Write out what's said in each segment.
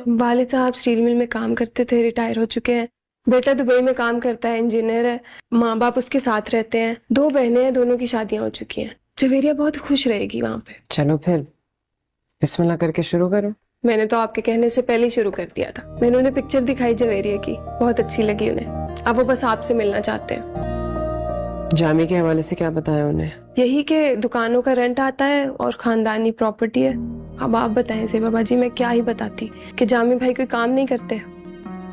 वालिद साहब steel mill में काम करते थे, रिटायर हो चुके हैं। बेटा दुबई में काम करता है, इंजीनियर है। माँ बाप उसके साथ रहते हैं। 2 बहनें हैं, दोनों की शादियां हो चुकी हैं। जवेरिया बहुत खुश रहेगी वहाँ पे। चलो फिर बिस्मिल्लाह करके शुरू करो। मैंने तो आपके कहने से पहले ही शुरू कर दिया था। मैंने उन्हें पिक्चर दिखाई जवेरिया की, बहुत अच्छी लगी उन्हें। अब वो बस आपसे मिलना चाहते हैं। जामी के हवाले से क्या बताया उन्हें? यही कि दुकानों का रेंट आता है और खानदानी प्रॉपर्टी है। अब आप बताएं से बाबा जी, मैं क्या ही बताती कि जामी भाई कोई काम नहीं करते।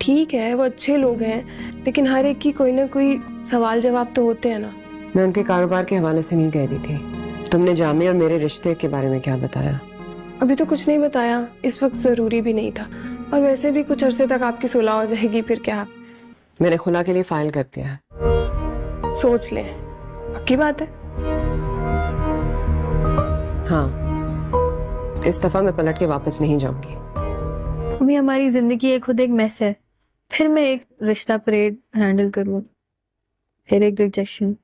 ठीक है, वो अच्छे लोग हैं, लेकिन हर एक की कोई ना कोई सवाल जवाब तो होते हैं ना। मैं उनके कारोबार के हवाले से नहीं कह रही थी। तुमने जामी और मेरे रिश्ते के बारे में क्या बताया? अभी तो कुछ नहीं बताया, इस वक्त जरूरी भी नहीं था। और वैसे भी कुछ अरसे तक आपकी सुलह हो जाएगी, फिर क्या। मैंने खुला के लिए फाइल कर दिया है। सोच लें, पक्की बात है? हाँ, इस दफा मैं पलट के वापस नहीं जाऊंगी। अभी हमारी जिंदगी एक खुद एक मैस है। फिर मैं एक रिश्ता परेड हैंडल करूँ, फिर एक rejection.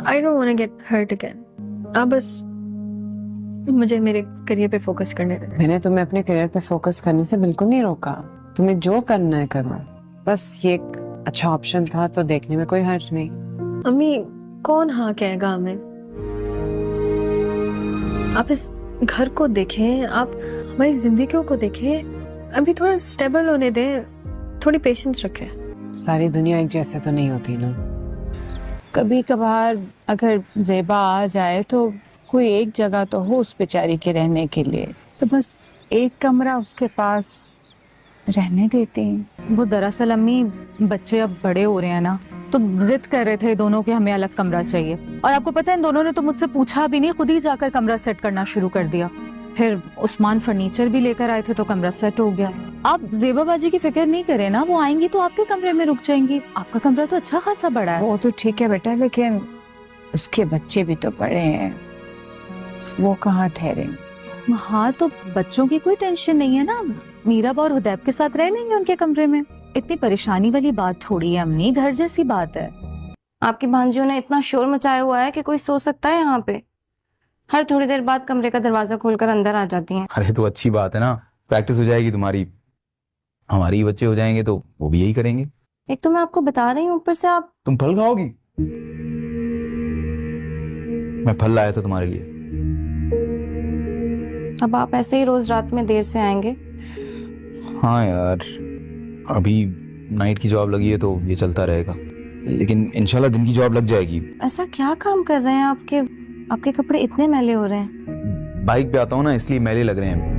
I don't want to get hurt again. अब बस मुझे मेरे करियर पे फोकस करने दें। मैंने तुम्हें अपने करियर पे फोकस करने से बिल्कुल नहीं रोका। तुम्हें जो करना है करो, बस ये एक अच्छा ऑप्शन था तो देखने में कोई हर्ज नहीं। अम्मी, कौन हाँ कहेगा हमें? आप इस घर को देखें, आप हमारी जिंदगियों को देखें। अभी थोड़ा स्टेबल होने दें, थोड़ी पेशेंस रखें। सारी दुनिया एक जैसे तो नहीं होती ना। कभी कभार अगर ज़ेबा आ जाए तो कोई एक जगह तो हो उस बेचारी के रहने के लिए, तो बस एक कमरा उसके पास रहने देते हैं। वो दरअसल अम्मी, बच्चे अब बड़े हो रहे हैं ना, तो जिद कर रहे थे दोनों के हमें अलग कमरा चाहिए। और आपको पता है इन दोनों ने तो मुझसे पूछा भी नहीं, खुद ही जाकर कमरा सेट करना शुरू कर दिया। फिर उस्मान फर्नीचर भी लेकर आए थे तो कमरा सेट हो गया। आप ज़ेबा बाजी की फिक्र नहीं करें ना, वो आएंगी तो आपके कमरे में रुक जाएंगी। आपका कमरा तो अच्छा खासा बड़ा है। वो तो ठीक है बेटा, लेकिन उसके बच्चे भी तो बड़े हैं, वो कहाँ ठहरे? हाँ, तो बच्चों की कोई टेंशन नहीं है ना, मीरा और हुदैब के साथ रह लेंगे उनके कमरे में। इतनी परेशानी वाली बात थोड़ी है अम्मी, घर जैसी बात है। आपकी भांजियों ने इतना शोर मचाया हुआ है कि कोई सो सकता है यहाँ पे। हर थोड़ी देर बाद कमरे का दरवाजा खोलकर अंदर आ जाती हैं। अरे तो अच्छी बात है ना, प्रैक्टिस हो जाएगी तुम्हारी। हमारी बच्चे हो जाएंगे तो वो भी यही करेंगे। एक तो मैं आपको बता रही हूँ, ऊपर से आप। तुम फल खाओगी? मैं फल लाया था तुम्हारे लिए। अब आप ऐसे ही रोज रात में देर से आएंगे? हाँ यार, अभी नाइट की जॉब लगी है तो ये चलता रहेगा, लेकिन इंशाल्लाह दिन की जॉब लग जाएगी। ऐसा क्या काम कर रहे हैं आपके कपड़े इतने मैले हो रहे हैं? बाइक पे आता हूँ ना, इसलिए मैले लग रहे हैं।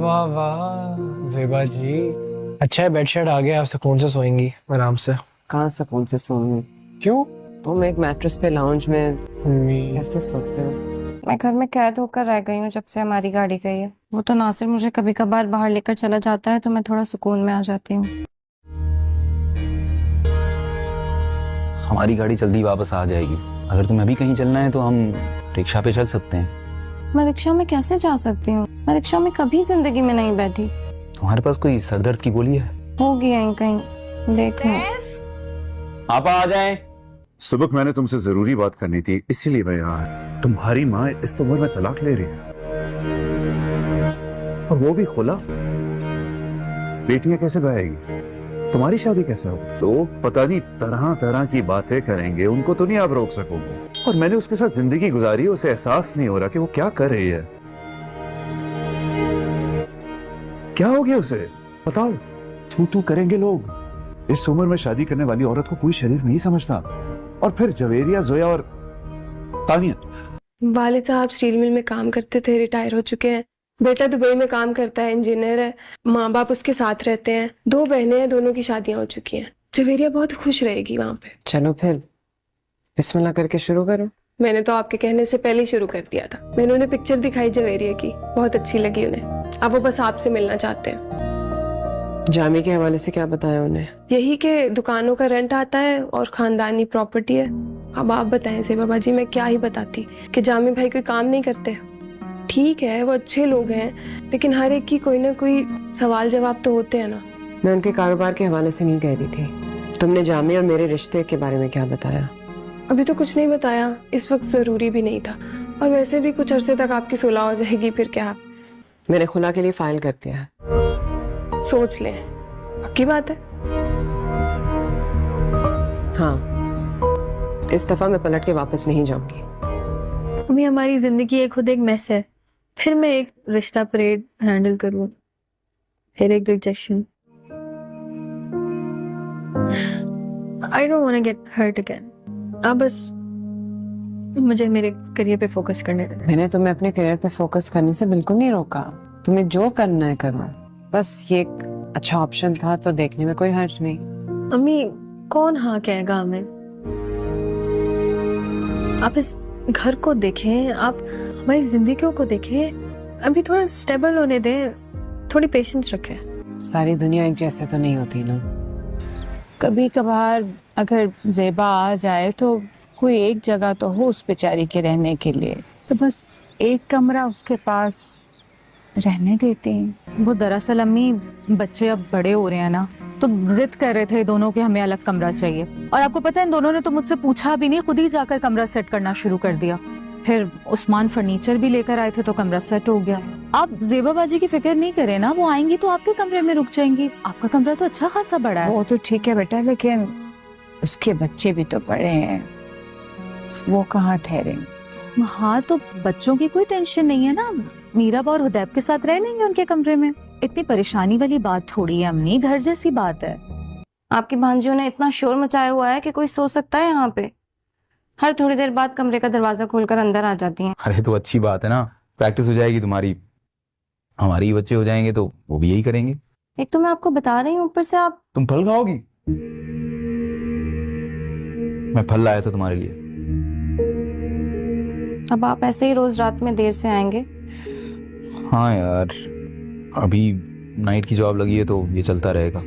वाह वाह ज़ेबा जी, अच्छा है बेडशीट आ गया, आप सुकून से सोएंगी आराम से। कहाँ सुकून से सोऊंगी? क्यों? तुम एक मैट्रेस पे लाउंज में कैसे सोते हो? मैं घर में कैद होकर रह गई हूँ जब से हमारी गाड़ी गई है। वो तो नासिर मुझे कभी कभार बाहर लेकर चला जाता है तो मैं थोड़ा सुकून में आ जाती हूँ। हमारी गाड़ी जल्दी वापस आ जाएगी। अगर तुम्हें अभी कहीं चलना है तो हम रिक्शा पे चल सकते हैं। मैं रिक्शा में कैसे जा सकती हूँ? मैं रिक्शा में कभी जिंदगी में नहीं बैठी। तुम्हारे पास कोई सरदर्द की गोली है? होगी यहीं कहीं, देख लो। आप आ जाएं। सुबह मैंने तुमसे जरूरी बात करनी थी, इसीलिए मैं यहाँ आया। तुम्हारी माँ इस उम्र में तलाक ले रही है, और वो भी खुला। बेटियां कैसे बहाएगी? तुम्हारी शादी कैसे हो? तो पता नहीं तरह तरह की बातें करेंगे, उनको तो नहीं आप रोक सकोगे। और मैंने उसके साथ जिंदगी गुजारी, उसे एहसास नहीं हो रहा कि वो क्या कर रही है। क्या हो गया उसे? बताओ। तू तू करेंगे लोग। इस उम्र में शादी करने वाली औरत को कोई शरीफ नहीं समझता। और फिर जवेरिया, जोया और तानिया। वालिद साहब स्टील मिल में काम करते थे, रिटायर हो चुके हैं। बेटा दुबई में काम करता है, इंजीनियर है। माँ बाप उसके साथ रहते हैं। 2 बहनें हैं, दोनों की शादियां हो चुकी हैं। जवेरिया बहुत खुश रहेगी वहाँ पे। चलो फिर बिस्मिल्लाह करके शुरू करो। मैंने तो आपके कहने से पहले ही शुरू कर दिया था। मैंने उन्हें पिक्चर दिखाई जवेरिया की, बहुत अच्छी लगी उन्हें। अब वो बस आपसे मिलना चाहते हैं। जामी के हवाले से क्या बताया उन्हें? यही कि दुकानों का रेंट आता है और खानदानी प्रॉपर्टी है। अब आप बताएं से बाबा जी, मैं क्या ही बताती कि जामी भाई कोई काम नहीं करते। ठीक है वो अच्छे लोग हैं, लेकिन हर एक की कोई ना कोई सवाल जवाब तो होते हैं ना। मैं उनके कारोबार के हवाले से नहीं कह रही थी। तुमने जामी और मेरे रिश्ते के बारे में क्या बताया? अभी तो कुछ नहीं बताया, इस वक्त जरूरी भी नहीं था, और वैसे भी कुछ अरसे तक आपकी सुलह हो जाएगी, फिर क्या। मैंने खुला के लिए फाइल कर दिया है। सोच लें, पक्की बात है? हाँ, इस दफा मैं पलट के वापस नहीं जाऊंगी। अभी हमारी जिंदगी एक खुद एक मैस है, फिर मैं एक रिश्ता परेड हैंडल करूँ, फिर एक rejection. I don't want to get hurt again. अब बस मुझे मेरे करियर पे फोकस करने देना। मैंने तुम्हें अपने करियर पे फोकस करने से बिल्कुल नहीं रोका। तुम्हें जो करना है करो, बस ये एक अच्छा ऑप्शन था तो देखने में कोई हर्ज नहीं। अम्मी, कौन हाँ कहेगा हमें? आप इस घर को देखें, आप हमारी जिंदगियों को देखें। अभी थोड़ा स्टेबल होने दें, थोड़ी पेशेंस रखें। सारी दुनिया एक जैसे तो नहीं होती ना। कभी कभार अगर ज़ेबा आ जाए तो कोई एक जगह तो हो उस बेचारी के रहने के लिए, तो बस एक कमरा उसके पास रहने देते हैं। वो दरअसल अम्मी, बच्चे अब बड़े हो रहे हैं ना, तो जिद कर रहे थे दोनों के हमें अलग कमरा चाहिए। और आपको पता है इन दोनों ने तो मुझसे पूछा भी नहीं, खुद ही जाकर कमरा सेट करना शुरू कर दिया। फिर उस्मान फर्नीचर भी लेकर आए थे तो कमरा सेट हो गया। आप ज़ेबा बाजी की फिक्र नहीं करें ना, वो आएंगी तो आपके कमरे में रुक जाएंगी। आपका कमरा तो अच्छा खासा बड़ा है। वो तो ठीक है बेटा, लेकिन उसके बच्चे भी तो बड़े हैं, वो कहाँ ठहरे। हाँ, तो बच्चों की कोई टेंशन नहीं है ना, मीराबा और हुदैब के साथ रह लेंगे उनके कमरे में। इतनी परेशानी वाली बात थोड़ी है अम्मी, घर जैसी बात है। आपकी भांजियों ने इतना शोर मचाया हुआ है कि कोई सो सकता है यहाँ पे। हर थोड़ी देर बाद कमरे का दरवाजा खोलकर अंदर आ जाती हैं। अरे तो अच्छी बात है ना, प्रैक्टिस हो जाएगी तुम्हारी। हमारी बच्चे हो जाएंगे तो वो भी यही करेंगे। एक तो मैं आपको बता रही हूँ, ऊपर से आप। तुम फल खाओगी? मैं फल लाया था तुम्हारे लिए। अब आप ऐसे ही रोज रात में देर से आएंगे? हाँ यार, अभी नाइट की जॉब लगी है तो ये चलता रहेगा,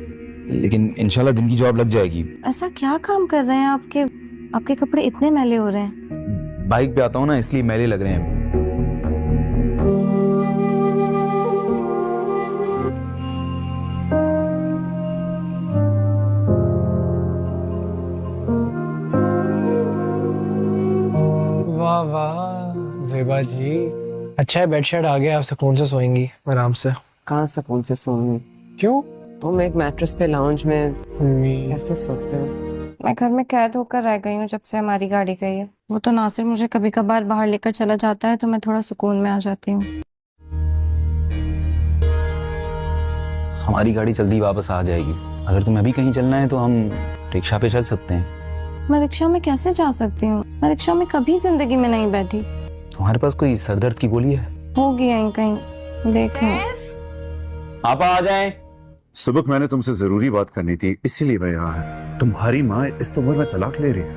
लेकिन इंशाल्लाह दिन की जॉब लग जाएगी। ऐसा क्या काम कर रहे हैं आपके कपड़े इतने मैले हो रहे हैं? बाइक पे आता हूँ ना, इसलिए मैले लग रहे हैं। वाह वाह ज़ेबा जी, अच्छा है बेड शेड आ गया, आप सुकून से सोएंगी आराम से। कहाँ सुकून से सोऊंगी? क्यों? तुम एक मैट्रेस पे लाउंज में कैसे सोते हो? मैं घर में कैद होकर रह गई हूँ जब से हमारी गाड़ी गई है। वो तो नासिर मुझे कभी कभार बाहर लेकर चला जाता है तो मैं थोड़ा सुकून में आ जाती हूँ। हमारी गाड़ी जल्दी वापस आ जाएगी। अगर तुम्हें अभी कहीं चलना है तो हम रिक्शा पे चल सकते हैं। मैं रिक्शा में कैसे जा सकती हूँ? मैं रिक्शा में कभी जिंदगी में नहीं बैठी। तुम्हारे पास कोई सरदर्द की गोली है? होगी यहीं कहीं, देख लो। आप आ जाएं। सुबह मैंने तुमसे जरूरी बात करनी थी, इसीलिए मैं यहाँ है। तुम्हारी माँ इस उम्र में तलाक ले रही है,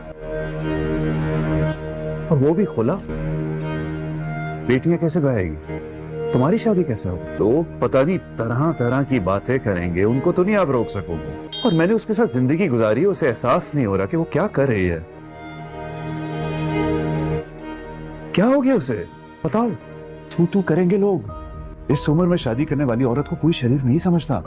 और वो भी खुला। बेटियां कैसे बहेगी? तुम्हारी शादी कैसे हो? तो पता नहीं तरह तरह की बातें करेंगे, उनको तो नहीं आप रोक सकोगे। और मैंने उसके साथ जिंदगी गुजारी, उसे एहसास नहीं हो रहा कि वो क्या कर रही है। क्या हो गया उसे? बताओ। तू तू करेंगे लोग। इस उम्र में शादी करने वाली औरत को कोई शरीफ नहीं समझता।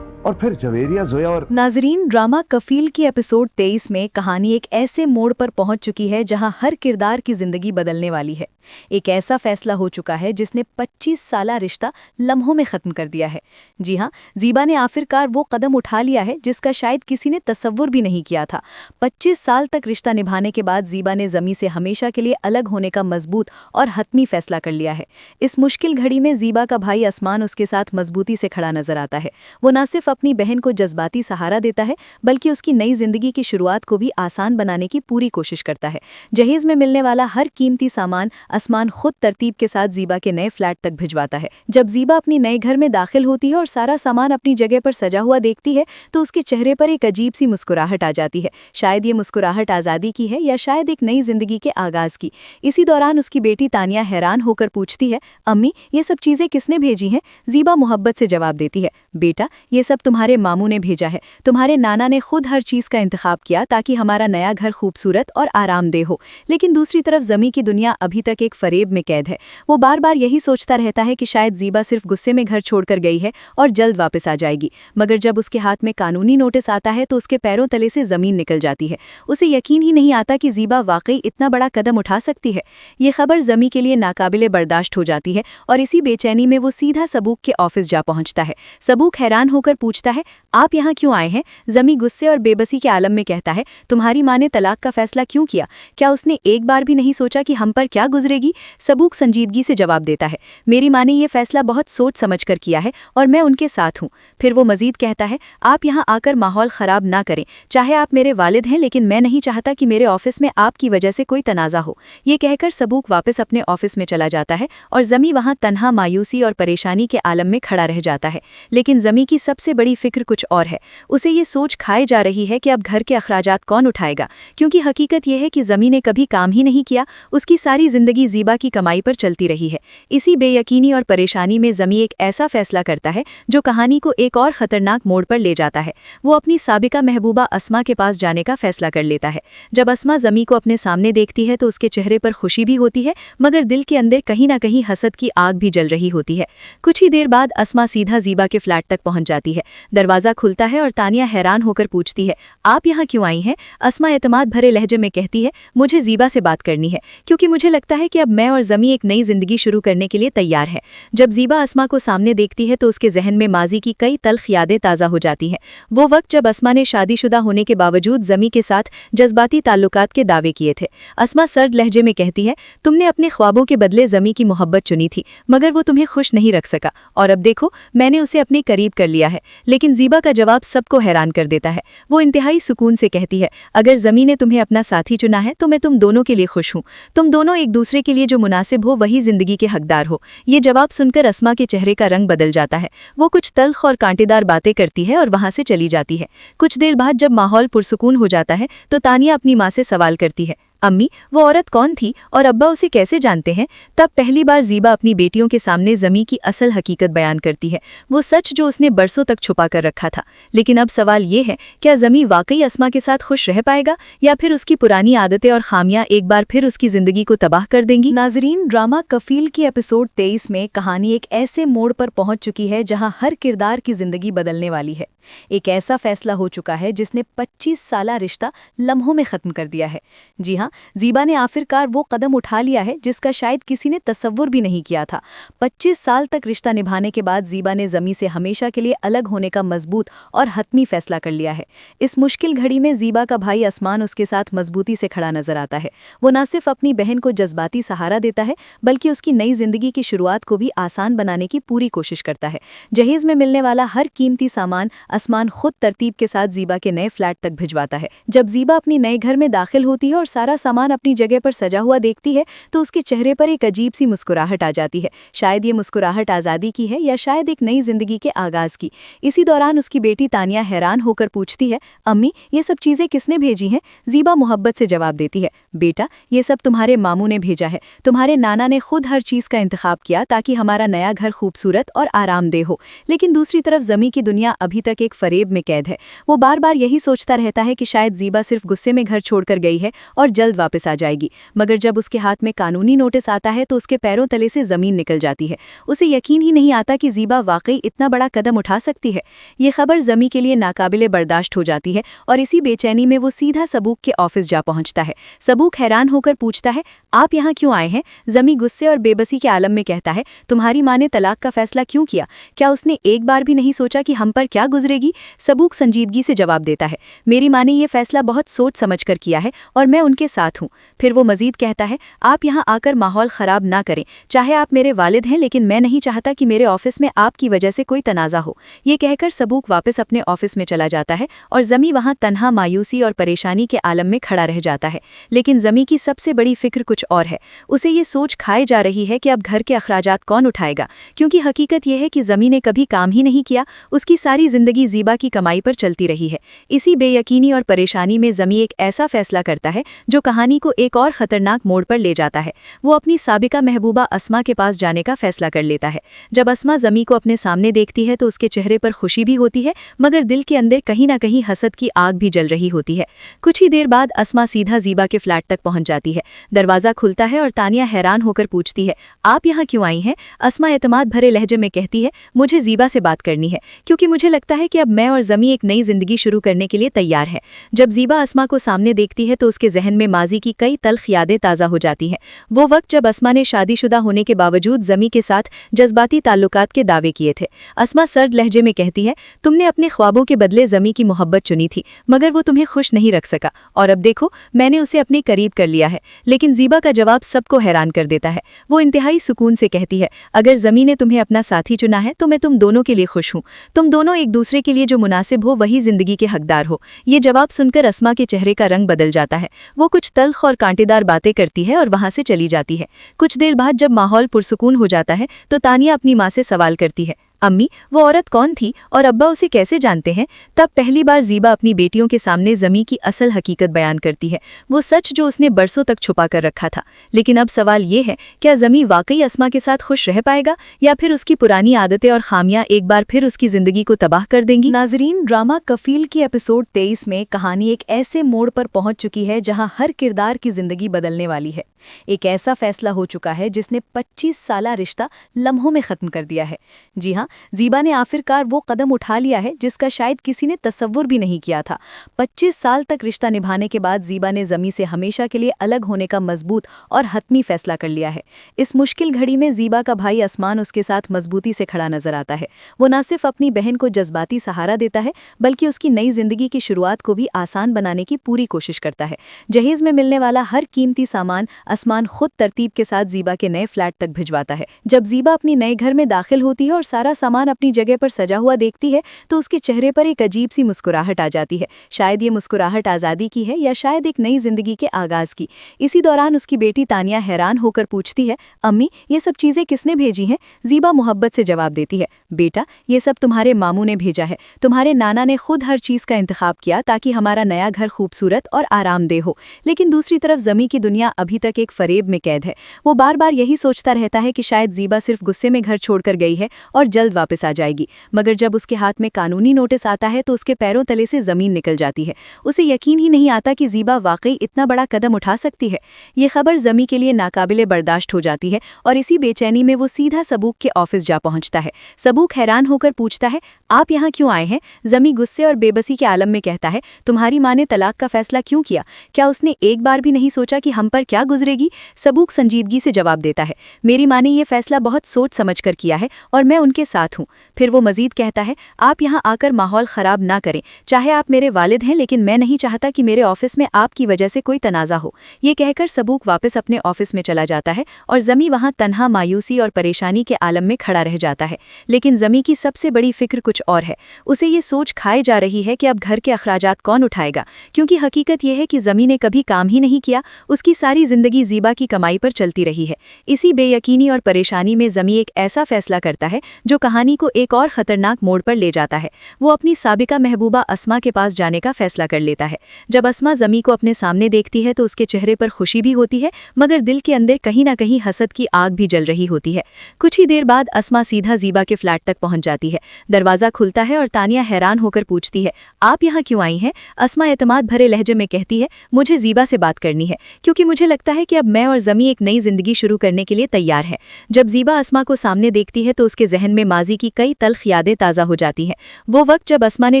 और फिर जवेरिया, जोया और नाजरीन, ड्रामा कफील की एपिसोड 23 में कहानी एक ऐसे मोड़ पर पहुंच चुकी है जहां हर किरदार की जिंदगी बदलने वाली है। एक ऐसा फैसला हो चुका है जिसने 25 साला रिश्ता लम्हों में खत्म कर दिया है। जी हां, ज़ीबा ने आखिरकार वो कदम उठा लिया है जिसका शायद किसी ने तसव्वुर भी नहीं किया था। 25 साल तक रिश्ता निभाने के बाद ज़ीबा ने ज़मी से हमेशा के लिए अलग होने का मजबूत और हतमी फैसला कर लिया है। इस मुश्किल घड़ी में ज़ीबा का भाई असमान उसके साथ मजबूती से खड़ा नजर आता है। वो न सिर्फ अपनी बहन को जज्बाती सहारा देता है, बल्कि उसकी नई जिंदगी की शुरुआत को भी आसान बनाने की पूरी कोशिश करता है। जहेज में मिलने वाला हर कीमती सामान असमान खुद तरतीब के साथ ज़ीबा के नए फ्लैट तक भिजवाता है। जब ज़ीबा अपनी नए घर में दाखिल होती है और सारा सामान अपनी जगह पर सजा हुआ देखती है तो उसके चेहरे पर एक अजीब सी मुस्कुराहट आ जाती है। शायद ये मुस्कुराहट आज़ादी की है या शायद एक नई जिंदगी के आगाज की। इसी दौरान उसकी बेटी तानिया हैरान होकर पूछती है, अम्मी ये सब चीज़ें किसने भेजी हैं? ज़ीबा मोहब्बत से जवाब देती है, बेटा ये सब तुम्हारे मामू ने भेजा है। तुम्हारे नाना ने खुद हर चीज़ का इंतखाब किया ताकि हमारा नया घर खूबसूरत और आरामदेह हो। लेकिन दूसरी तरफ ज़मी की दुनिया अभी तक एक फरेब में कैद है। वो बार बार यही सोचता रहता है कि शायद ज़ीबा सिर्फ गुस्से में घर छोड़कर गई है और जल्द वापस आ जाएगी, मगर जब उसके हाथ में कानूनी नोटिस आता है तो उसके पैरों तले से ज़मीन निकल जाती है। उसे यकीन ही नहीं आता कि ज़ीबा वाकई इतना बड़ा कदम उठा सकती है। ये खबर ज़मी के लिए नाकाबिले बर्दाश्त हो जाती है और इसी बेचैनी में वो सीधा सबूक के ऑफिस जा पहुंचता है। सबूक हैरान होकर पूछता है, आप यहाँ क्यों आए हैं? ज़मी गुस्से और बेबसी के आलम में कहता है, तुम्हारी माँ ने तलाक का फैसला क्यों किया? क्या उसने एक बार भी नहीं सोचा कि हम पर क्या गुजरेगी? सबूक संजीदगी से जवाब देता है, मेरी माँ ने यह फैसला बहुत सोच समझ कर किया है और मैं उनके साथ हूँ। फिर वो मजीद कहता है, आप यहाँ आकर माहौल ख़राब ना करें। चाहे आप मेरे वालिद हैं, लेकिन मैं नहीं चाहता कि मेरे ऑफिस में आपकी वजह से कोई तनाज़ा हो। ये कहकर सबूक वापस अपने ऑफिस में चला जाता है और ज़मी वहाँ तन्हा मायूसी और परेशानी के आलम में खड़ा रह जाता है। लेकिन ज़मी की सबसे बड़ी फिक्र कुछ और है। उसे ये सोच खाए जा रही है कि अब घर के अखराजात कौन उठाएगा, क्योंकि हकीकत यह है कि ज़मी ने कभी काम ही नहीं किया। उसकी सारी जिंदगी ज़ीबा की कमाई पर चलती रही है। इसी बेयकीनी और परेशानी में ज़मी एक ऐसा फैसला करता है जो कहानी को एक और ख़तरनाक मोड़ पर ले जाता है। वो अपनी साबिका महबूबा अस्मा के पास जाने का फैसला कर लेता है। जब अस्मा ज़मी को अपने सामने देखती है तो उसके चेहरे पर खुशी भी होती है, मगर दिल के अंदर कहीं ना कहीं हसद की आग भी जल रही होती है। कुछ ही देर बाद अस्मा सीधा ज़ीबा के फ्लैट तक पहुंच जाती है। दरवाज़ा खुलता है और तानिया हैरान होकर पूछती है, आप यहाँ क्यों आई हैं? अस्मा एतमाद भरे लहजे में कहती है, मुझे ज़ीबा से बात करनी है, क्योंकि मुझे लगता है कि अब मैं और ज़मी एक नई जिंदगी शुरू करने के लिए तैयार है। जब ज़ीबा अस्मा को सामने देखती है तो उसके जहन में माजी की कई तल्ख यादें ताज़ा हो जाती हैं। वो वक्त जब अस्मा ने शादीशुदा होने के बावजूद ज़मी के साथ जज्बाती ताल्लुकात के दावे किए थे। अस्मा सर्द लहजे में कहती है, तुमने अपने ख्वाबों के बदले ज़मी की मोहब्बत चुनी थी, मगर वो तुम्हें खुश नहीं रख सका, और अब देखो मैंने उसे अपने करीब कर लिया है। लेकिन ज़ीबा का जवाब सबको हैरान कर देता है। वो इंतहाई सुकून से कहती है, अगर ज़मी ने तुम्हें अपना साथी चुना है तो मैं तुम दोनों के लिए खुश हूँ। तुम दोनों एक दूसरे के लिए जो मुनासिब हो वही जिंदगी के हकदार हो। ये जवाब सुनकर अस्मा के चेहरे का रंग बदल जाता है। वो कुछ तल्ख और कांटेदार बातें करती है और वहां से चली जाती है। कुछ देर बाद जब माहौल पुरसुकून हो जाता है तो तानिया अपनी माँ से सवाल करती है, अम्मी वो औरत कौन थी और अब्बा उसे कैसे जानते हैं? तब पहली बार ज़ीबा अपनी बेटियों के सामने ज़मी की असल हकीकत बयान करती है, वो सच जो उसने बरसों तक छुपा कर रखा था। लेकिन अब सवाल ये है, क्या ज़मी वाकई अस्मा के साथ खुश रह पाएगा या फिर उसकी पुरानी आदतें और खामियां एक बार फिर उसकी ज़िंदगी को तबाह कर देंगी? नाजरीन, ड्रामा कफील की एपिसोड 23 में कहानी एक ऐसे मोड़ पर पहुंच चुकी है जहां हर किरदार की जिंदगी बदलने वाली है। एक ऐसा फैसला हो चुका है जिसने 25 साला रिश्ता लम्हों में ख़त्म कर दिया है। जी हाँ, ज़ीबा ने आखिरकार वो कदम उठा लिया है जिसका शायद किसी ने तसव्वुर भी नहीं किया था। 25 साल तक रिश्ता निभाने के बाद ज़ीबा ने ज़मी से हमेशा के लिए अलग होने का मजबूत और हतमी फैसला कर लिया है। इस मुश्किल घड़ी में ज़ीबा का भाई असमान उसके साथ मजबूती से खड़ा नजर आता है। वो न सिर्फ अपनी बहन को जज्बाती सहारा देता है, बल्कि उसकी नई जिंदगी की शुरुआत को भी आसान बनाने की पूरी कोशिश करता है। जहेज में मिलने वाला हर कीमती सामान असमान खुद तरतीब के साथ ज़ीबा के नए फ्लैट तक भिजवाता है। जब ज़ीबा अपनी नए घर में दाखिल होती है और सारा सामान अपनी जगह पर सजा हुआ देखती है तो उसके चेहरे पर एक अजीब सी मुस्कुराहट आ जाती है। शायद ये मुस्कुराहट आज़ादी की है या शायद एक नई जिंदगी के आगाज की। इसी दौरान उसकी बेटी तानिया हैरान होकर पूछती है, अम्मी ये सब चीज़ें किसने भेजी हैं? ज़ीबा मोहब्बत से जवाब देती है, बेटा ये सब तुम्हारे मामू ने भेजा है। तुम्हारे नाना ने खुद हर चीज़ का इंतखाब किया ताकि हमारा नया घर खूबसूरत और आरामदेह हो। लेकिन दूसरी तरफ ज़मी की दुनिया अभी तक एक फरेब में कैद है। वो बार बार यही सोचता रहता है कि शायद ज़ीबा सिर्फ गुस्से में घर छोड़कर गई है और जल्द वापस आ जाएगी, मगर जब उसके हाथ में कानूनी नोटिस आता है तो उसके पैरों तले से ज़मीन निकल जाती है। उसे यकीन ही नहीं आता कि ज़ीबा वाकई इतना बड़ा कदम उठा सकती है। ये खबर ज़मी के लिए नाकाबिले बर्दाश्त हो जाती है और इसी बेचैनी में वो सीधा सबूक के ऑफिस जा पहुंचता है। सबूक हैरान होकर पूछता है, आप यहाँ क्यों आए हैं? ज़मी गुस्से और बेबसी के आलम में कहता है, तुम्हारी माँ ने तलाक का फैसला क्यों किया? क्या उसने एक बार भी नहीं सोचा कि हम पर क्या गुजरेगी? सबूक संजीदगी से जवाब देता है, मेरी माँ ने यह फैसला बहुत सोच समझ कर किया है और मैं उनके साथ हूँ। फिर वो मजीद कहता है, आप यहाँ आकर माहौल ख़राब ना करें। चाहे आप मेरे वालिद हैं, लेकिन मैं नहीं चाहता कि मेरे ऑफिस में आपकी वजह से कोई तनाज़ा हो। ये कहकर सबूक वापस अपने ऑफिस में चला जाता है और ज़मी वहाँ तन्हा मायूसी और परेशानी के आलम में खड़ा रह जाता है। लेकिन ज़मी की सबसे बड़ी फिक्र कुछ और है। उसे ये सोच खाए जा रही है कि अब घर के अखराजात कौन उठाएगा, क्योंकि हकीकत यह है कि ज़मी ने कभी काम ही नहीं किया। उसकी सारी जिंदगी ज़ीबा की कमाई पर चलती रही है। इसी बेयकीनी और परेशानी में ज़मी एक ऐसा फैसला करता है जो कहानी को एक और खतरनाक मोड़ पर ले जाता है। वो अपनी साबिका महबूबा अस्मा के पास जाने का फैसला कर लेता है। जब अस्मा ज़मी को अपने सामने देखती है तो उसके चेहरे पर खुशी भी होती है, मगर दिल के अंदर कहीं ना कहीं हसद की आग भी जल रही होती है। कुछ ही देर बाद अस्मा सीधा ज़ीबा के फ्लैट तक पहुंच जाती है। दरवाज़ा खुलता है और तानिया हैरान होकर पूछती है, आप यहाँ क्यों आई हैं? अस्मा एतमाद भरे लहजे में कहती है, मुझे ज़ीबा से बात करनी है, क्योंकि मुझे लगता है कि अब मैं और ज़मी एक नई जिंदगी शुरू करने के लिए तैयार है। जब ज़ीबा अस्मा को सामने देखती है तो उसके जहन में माजी की कई तल्ख यादें ताज़ा हो जाती हैं। वो वक्त जब अस्मा ने शादीशुदा होने के बावजूद ज़मी के साथ जज्बाती ताल्लुकात के दावे किए थे। अस्मा सर्द लहजे में कहती है, तुमने अपने ख्वाबों के बदले ज़मी की मोहब्बत चुनी थी, मगर वो तुम्हें खुश नहीं रख सका, और अब देखो मैंने उसे अपने करीब कर लिया है। लेकिन ज़ीबा का जवाब सबको हैरान कर देता है। वो इंतहाई सुकून से कहती है, अगर ज़मी ने तुम्हें अपना साथी चुना है तो मैं तुम दोनों के लिए खुश हूँ। तुम दोनों एक दूसरे के लिए जो मुनासिब हो वही जिंदगी के हकदार हो। ये जवाब सुनकर अस्मा के चेहरे का रंग बदल जाता है। वो कुछ तल्ख और कांटेदार बातें करती है और वहां से चली जाती है। कुछ देर बाद जब माहौल पुरसुकून हो जाता है तो तानिया अपनी माँ से सवाल करती है, अम्मी वो औरत कौन थी और अब्बा उसे कैसे जानते हैं? तब पहली बार ज़ीबा अपनी बेटियों के सामने ज़मी की असल हकीकत बयान करती है, वो सच जो उसने बरसों तक छुपा कर रखा था। लेकिन अब सवाल ये है, क्या ज़मी वाकई अस्मा के साथ खुश रह पाएगा या फिर उसकी पुरानी आदतें और खामियां एक बार फिर उसकी ज़िंदगी को तबाह कर देंगी? नाजरीन, ड्रामा कफील की एपिसोड 23 में कहानी एक ऐसे मोड़ पर पहुंच चुकी है जहां हर किरदार की जिंदगी बदलने वाली है। एक ऐसा फैसला हो चुका है जिसने 25 साला रिश्ता लम्हों में ख़त्म कर दिया है। जी हाँ, ज़ीबा ने आखिरकार वो कदम उठा लिया है जिसका शायद किसी ने तसव्वुर भी नहीं किया था। 25 साल तक रिश्ता निभाने के बाद ज़ीबा ने ज़मी से हमेशा के लिए अलग होने का मजबूत और हतमी फैसला कर लिया है। इस मुश्किल घड़ी में ज़ीबा का भाई असमान उसके साथ मजबूती से खड़ा नजर आता है। वो न सिर्फ अपनी बहन को जज्बाती सहारा देता है, बल्कि उसकी नई जिंदगी की शुरुआत को भी आसान बनाने की पूरी कोशिश करता है। जहेज में मिलने वाला हर कीमती सामान असमान खुद तरतीब के साथ ज़ीबा के नए फ्लैट तक भिजवाता है। जब ज़ीबा अपनी नए घर में दाखिल होती है और सारा सामान अपनी जगह पर सजा हुआ देखती है तो उसके चेहरे पर एक अजीब सी मुस्कुराहट आ जाती है। शायद ये मुस्कुराहट आज़ादी की है या शायद एक नई जिंदगी के आगाज़ की। इसी दौरान उसकी बेटी तानिया हैरान होकर पूछती है, अम्मी ये सब चीज़ें किसने भेजी हैं? ज़ीबा मोहब्बत से जवाब देती है, बेटा ये सब तुम्हारे मामू ने भेजा है। तुम्हारे नाना ने खुद हर चीज़ का इंतखाब किया ताकि हमारा नया घर खूबसूरत और आरामदेह हो। लेकिन दूसरी तरफ ज़मी की दुनिया अभी तक एक फरेब में कैद है। वो बार बार यही सोचता रहता है कि शायद ज़ीबा सिर्फ गुस्से में घर छोड़कर गई है और जल्द वापस आ जाएगी, मगर जब उसके हाथ में कानूनी नोटिस आता है तो उसके पैरों तले से ज़मीन निकल जाती है। उसे यकीन ही नहीं आता कि ज़ीबा वाकई इतना बड़ा कदम उठा सकती है। ये खबर ज़मी के लिए नाकाबिले बर्दाश्त हो जाती है और इसी बेचैनी में वो सीधा सबूक के ऑफिस जा पहुंचता है। सबूक हैरान होकर पूछता है, आप यहाँ क्यों आए हैं? ज़मी गुस्से और बेबसी के आलम में कहता है, तुम्हारी माँ ने तलाक का फैसला क्यों किया? क्या उसने एक बार भी नहीं सोचा कि हम पर क्या गुजरेगी? सबूक संजीदगी से जवाब देता है, मेरी माँ ने यह फैसला बहुत सोच समझ कर किया है और मैं उनके साथ हूँ। फिर वो मजीद कहता है, आप यहाँ आकर माहौल ख़राब ना करें। चाहे आप मेरे वालिद हैं, लेकिन मैं नहीं चाहता कि मेरे ऑफिस में आपकी वजह से कोई तनाज़ा हो। ये कहकर सबूक वापस अपने ऑफिस में चला जाता है और ज़मी वहाँ तन्हा मायूसी और परेशानी के आलम में खड़ा रह जाता है। लेकिन ज़मी की सबसे बड़ी फिक्र कुछ और है। उसे ये सोच खाए जा रही है कि अब घर के अखराजात कौन उठाएगा, क्योंकि हकीकत यह है कि ज़मी ने कभी काम ही नहीं किया। उसकी सारी ज़िंदगी ज़ीबा की कमाई पर चलती रही है। इसी बेयकीनी और परेशानी में ज़मी एक ऐसा फैसला करता है जो कहानी को एक और ख़तरनाक मोड़ पर ले जाता है। वो अपनी साबिका महबूबा अस्मा के पास जाने का फैसला कर लेता है। जब अस्मा ज़मी को अपने सामने देखती है तो उसके चेहरे पर खुशी भी होती है, मगर दिल के अंदर कहीं ना कहीं हसद की आग भी जल रही होती है। कुछ ही देर बाद अस्मा सीधा ज़ीबा के फ्लैट तक पहुंच जाती है। दरवाज़ा खुलता है और तानिया हैरान होकर पूछती है, आप यहाँ क्यों आई हैं? अस्मा एतमाद भरे लहजे में कहती है, मुझे ज़ीबा से बात करनी है, क्योंकि मुझे लगता है कि अब मैं और ज़मी एक नई जिंदगी शुरू करने के लिए तैयार है। जब ज़ीबा अस्मा को सामने देखती है तो उसके जहन में माजी की कई तल्ख यादें ताज़ा हो जाती हैं। वो वक्त जब अस्मा ने